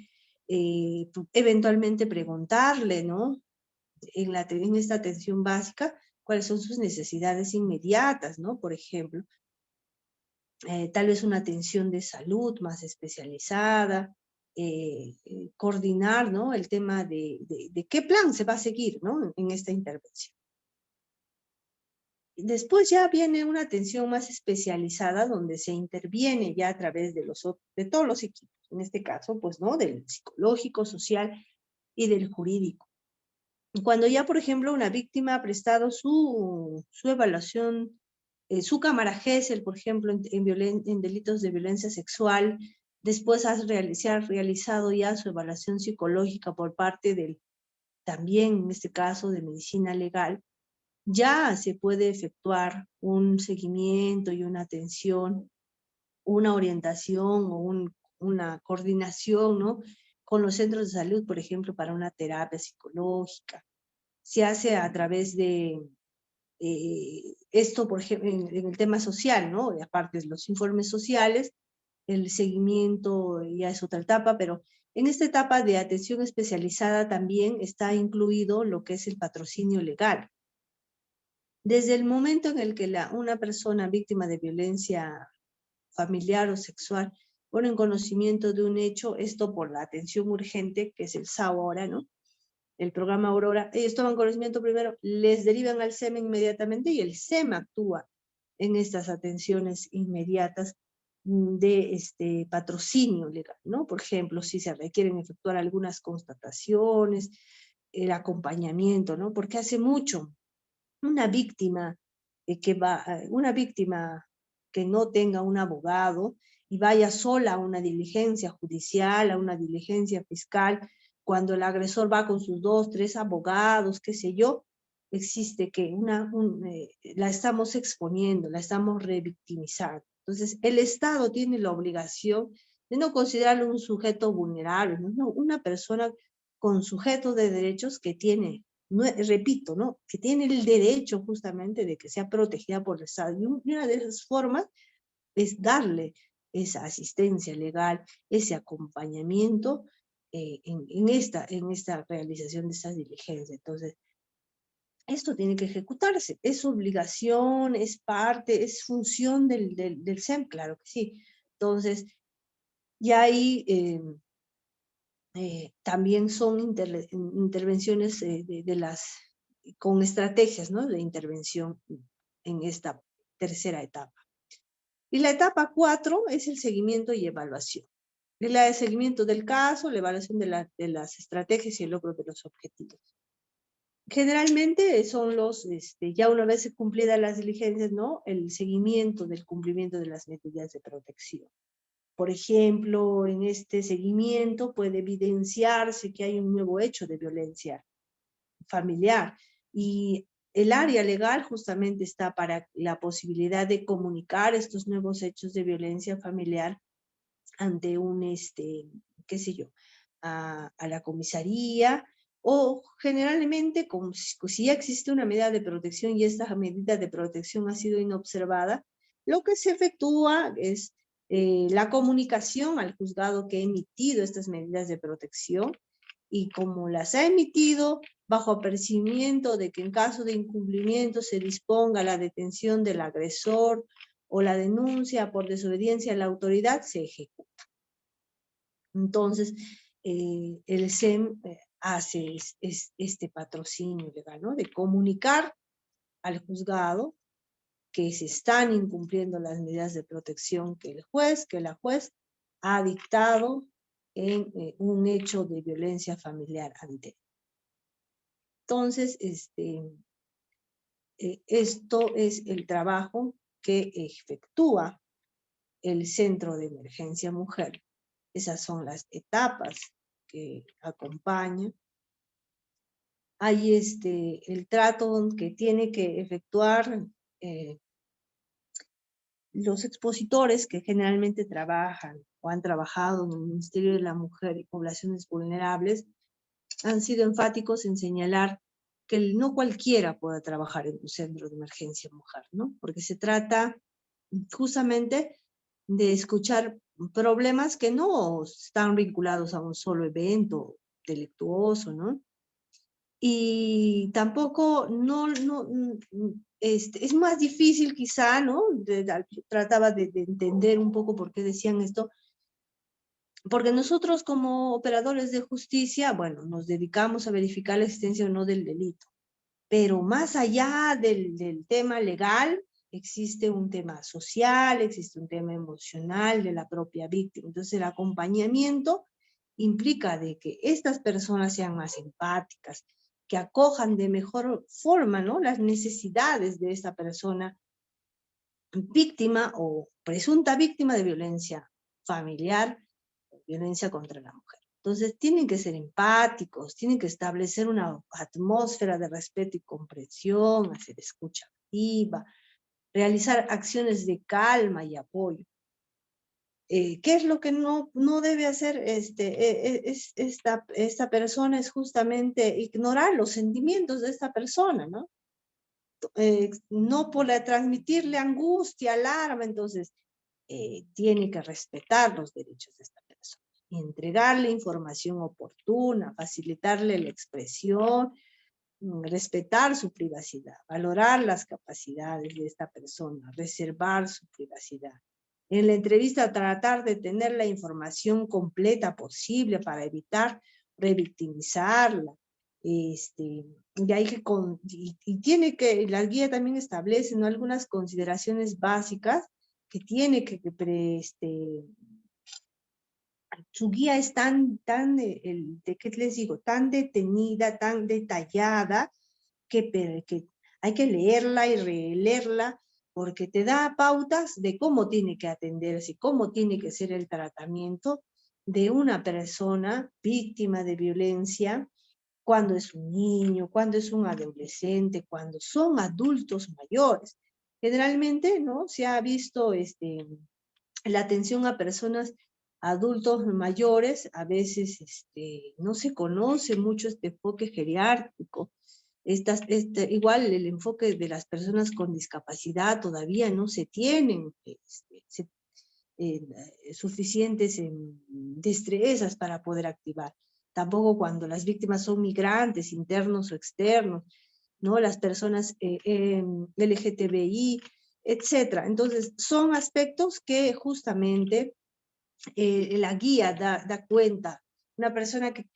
eventualmente preguntarle, ¿no?, en esta atención básica, cuáles son sus necesidades inmediatas, ¿no? Por ejemplo, tal vez una atención de salud más especializada, coordinar, ¿no?, el tema de qué plan se va a seguir, ¿no?, en esta intervención. Después ya viene una atención más especializada, donde se interviene ya a través de todos los equipos, en este caso, pues, ¿no?, del psicológico, social y del jurídico. Cuando ya, por ejemplo, una víctima ha prestado su evaluación, su cámara Gesell, por ejemplo, en delitos de violencia sexual, después se ha realizado ya su evaluación psicológica por parte también, en este caso, de medicina legal, ya se puede efectuar un seguimiento y una atención, una orientación o una coordinación, ¿no?, con los centros de salud, por ejemplo, para una terapia psicológica. Se hace a través de esto, por ejemplo, en el tema social, ¿no? Y aparte de los informes sociales, el seguimiento ya es otra etapa, pero en esta etapa de atención especializada también está incluido lo que es el patrocinio legal. Desde el momento en el que una persona víctima de violencia familiar o sexual pone en conocimiento de un hecho, esto por la atención urgente, que es el SAU ahora, ¿no?, el programa Aurora, ellos toman conocimiento primero, les derivan al SEMA inmediatamente, y el SEMA actúa en estas atenciones inmediatas de patrocinio legal, ¿no? Por ejemplo, si se requieren efectuar algunas constataciones, el acompañamiento, ¿no? Porque hace mucho una víctima una víctima que no tenga un abogado y vaya sola a una diligencia judicial, a una diligencia fiscal, cuando el agresor va con sus 2, 3 abogados, qué sé yo, existe que la estamos exponiendo, la estamos revictimizando. Entonces, el Estado tiene la obligación de no considerarlo un sujeto vulnerable, no, una persona con sujeto de derechos que tiene, no, repito, ¿no?, que tiene el derecho justamente de que sea protegida por el Estado. Y una de esas formas es darle esa asistencia legal, ese acompañamiento en esta realización de estas diligencias. Entonces, esto tiene que ejecutarse, es obligación, es parte, es función del SEM, claro que sí. Entonces, ya ahí también son intervenciones con estrategias, ¿no?, de intervención en esta tercera etapa. Y la etapa 4 es el seguimiento y evaluación. El seguimiento del caso, la evaluación de las estrategias y el logro de los objetivos. Generalmente son ya una vez cumplidas las diligencias, ¿no?, el seguimiento del cumplimiento de las medidas de protección. Por ejemplo, en este seguimiento puede evidenciarse que hay un nuevo hecho de violencia familiar, y el área legal justamente está para la posibilidad de comunicar estos nuevos hechos de violencia familiar ante qué sé yo, a la comisaría, o generalmente, como si ya existe una medida de protección y esta medida de protección ha sido inobservada, lo que se efectúa es la comunicación al juzgado que ha emitido estas medidas de protección, y como las ha emitido, bajo apercibimiento de que en caso de incumplimiento se disponga la detención del agresor o la denuncia por desobediencia a la autoridad, se ejecuta. Entonces, el SEM hace este patrocinio legal, ¿no? De comunicar al juzgado que se están incumpliendo las medidas de protección que la juez ha dictado en un hecho de violencia familiar ante. Entonces, esto es el trabajo que efectúa el Centro de Emergencia Mujer. Esas son las etapas que acompañan. Hay el trato que tiene que efectuar los expositores que generalmente trabajan o han trabajado en el Ministerio de la Mujer y Poblaciones Vulnerables han sido enfáticos en señalar que no cualquiera pueda trabajar en un centro de emergencia mujer, ¿no? Porque se trata justamente de escuchar problemas que no están vinculados a un solo evento delictuoso, ¿no? Y tampoco, es más difícil quizá, ¿no? Trataba de entender un poco por qué decían esto, porque nosotros como operadores de justicia, bueno, nos dedicamos a verificar la existencia o no del delito, pero más allá del tema legal, existe un tema social, existe un tema emocional de la propia víctima. Entonces el acompañamiento implica de que estas personas sean más empáticas, que acojan de mejor forma, ¿no?, las necesidades de esta persona víctima o presunta víctima de violencia familiar, violencia contra la mujer. Entonces tienen que ser empáticos, tienen que establecer una atmósfera de respeto y comprensión, hacer escucha activa, realizar acciones de calma y apoyo. ¿Qué es lo que no debe hacer esta persona? Es justamente ignorar los sentimientos de esta persona, ¿no? No por transmitirle angustia, alarma. Entonces tiene que respetar los derechos de esta persona, entregarle información oportuna, facilitarle la expresión, respetar su privacidad, valorar las capacidades de esta persona, reservar su privacidad. En la entrevista tratar de tener la información completa posible para evitar revictimizarla. Y hay que tiene que, la guía también establece, ¿no?, algunas consideraciones básicas que tiene que su guía es ¿qué les digo?, tan detenida, tan detallada, que hay que leerla y releerla, porque te da pautas de cómo tiene que atenderse, cómo tiene que ser el tratamiento de una persona víctima de violencia, cuando es un niño, cuando es un adolescente, cuando son adultos mayores. Generalmente, ¿no?, se ha visto la atención a personas adultos mayores, a veces no se conoce mucho este enfoque geriátrico. Igual el enfoque de las personas con discapacidad todavía no se tienen suficientes destrezas para poder activar. Tampoco cuando las víctimas son migrantes, internos o externos, ¿no?, las personas LGTBI, etcétera. Entonces, son aspectos que justamente la guía da cuenta. Una persona que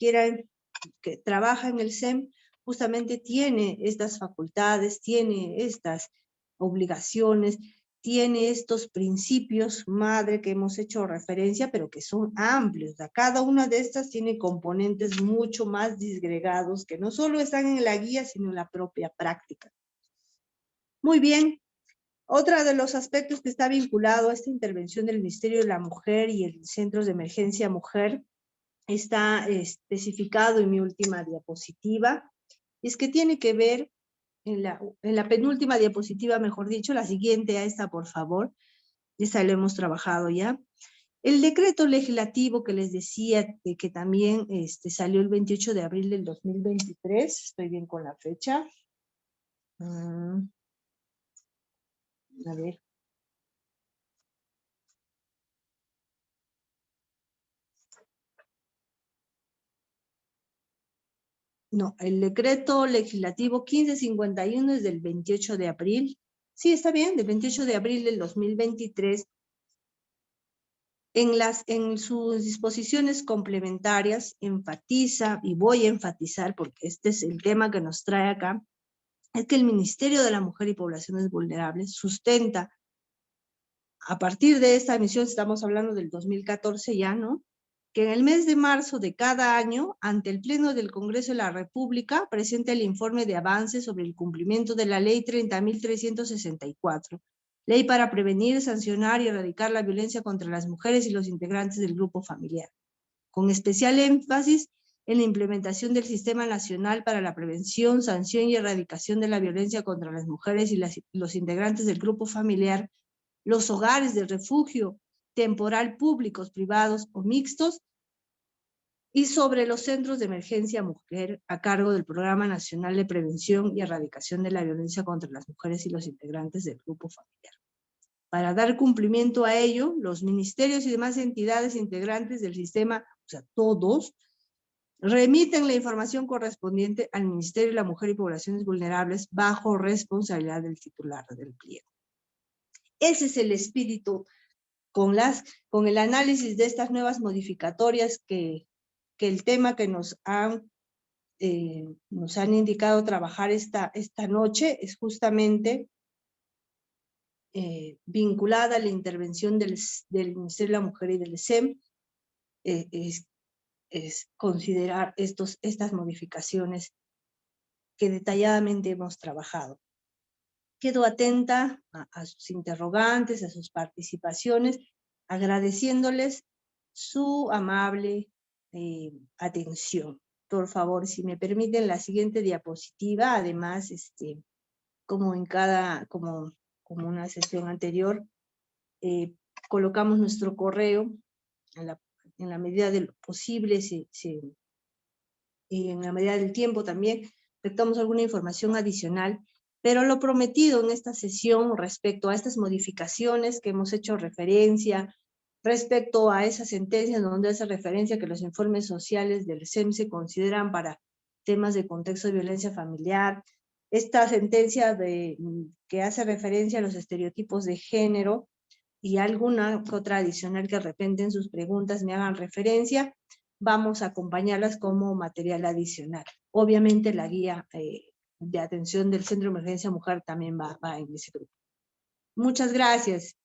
trabaja en el SEM justamente tiene estas facultades, tiene estas obligaciones, tiene estos principios madre que hemos hecho referencia, pero que son amplios. Cada una de estas tiene componentes mucho más disgregados que no solo están en la guía, sino en la propia práctica. Muy bien. Otro de los aspectos que está vinculado a esta intervención del Ministerio de la Mujer y el Centro de Emergencia Mujer está especificado en mi última diapositiva. Es que tiene que ver, en la penúltima diapositiva, mejor dicho, la siguiente a esta, por favor. Esta lo hemos trabajado ya. El decreto legislativo que les decía que también salió el 28 de abril del 2023. Estoy bien con la fecha. A ver. No, el decreto legislativo 1551 es del 28 de abril, Sí, está bien, del 28 de abril del 2023, en sus disposiciones complementarias enfatiza, y voy a enfatizar porque este es el tema que nos trae acá, es que el Ministerio de la Mujer y Poblaciones Vulnerables sustenta, a partir de esta emisión, estamos hablando del 2014 ya, ¿no?, que en el mes de marzo de cada año, ante el Pleno del Congreso de la República, presenta el informe de avance sobre el cumplimiento de la Ley 30.364, Ley para prevenir, sancionar y erradicar la violencia contra las mujeres y los integrantes del grupo familiar, con especial énfasis en la implementación del Sistema Nacional para la Prevención, Sanción y Erradicación de la Violencia contra las mujeres y los integrantes del grupo familiar, los hogares de refugio temporal públicos, privados o mixtos, y sobre los centros de emergencia mujer a cargo del Programa Nacional de Prevención y Erradicación de la Violencia contra las mujeres y los integrantes del grupo familiar. Para dar cumplimiento a ello, los ministerios y demás entidades integrantes del sistema, o sea, todos, remiten la información correspondiente al Ministerio de la Mujer y Poblaciones Vulnerables bajo responsabilidad del titular del pliego. Ese es el espíritu con el análisis de estas nuevas modificatorias que el tema que nos han indicado trabajar esta noche es justamente vinculada a la intervención del Ministerio de la Mujer y del SEM, es considerar estas modificaciones que detalladamente hemos trabajado. Quedo atenta a sus interrogantes, a sus participaciones, agradeciéndoles su amable atención. Por favor, si me permiten la siguiente diapositiva, además, como una sesión anterior, colocamos nuestro correo en la medida de lo posible, y en la medida del tiempo también, rectamos alguna información adicional, pero lo prometido en esta sesión respecto a estas modificaciones que hemos hecho referencia, respecto a esa sentencia donde hace referencia que los informes sociales del SEM se consideran para temas de contexto de violencia familiar, esta sentencia que hace referencia a los estereotipos de género y alguna otra adicional que de repente en sus preguntas me hagan referencia, vamos a acompañarlas como material adicional. Obviamente la guía de atención del Centro de Emergencia Mujer también va en ese grupo. Muchas gracias.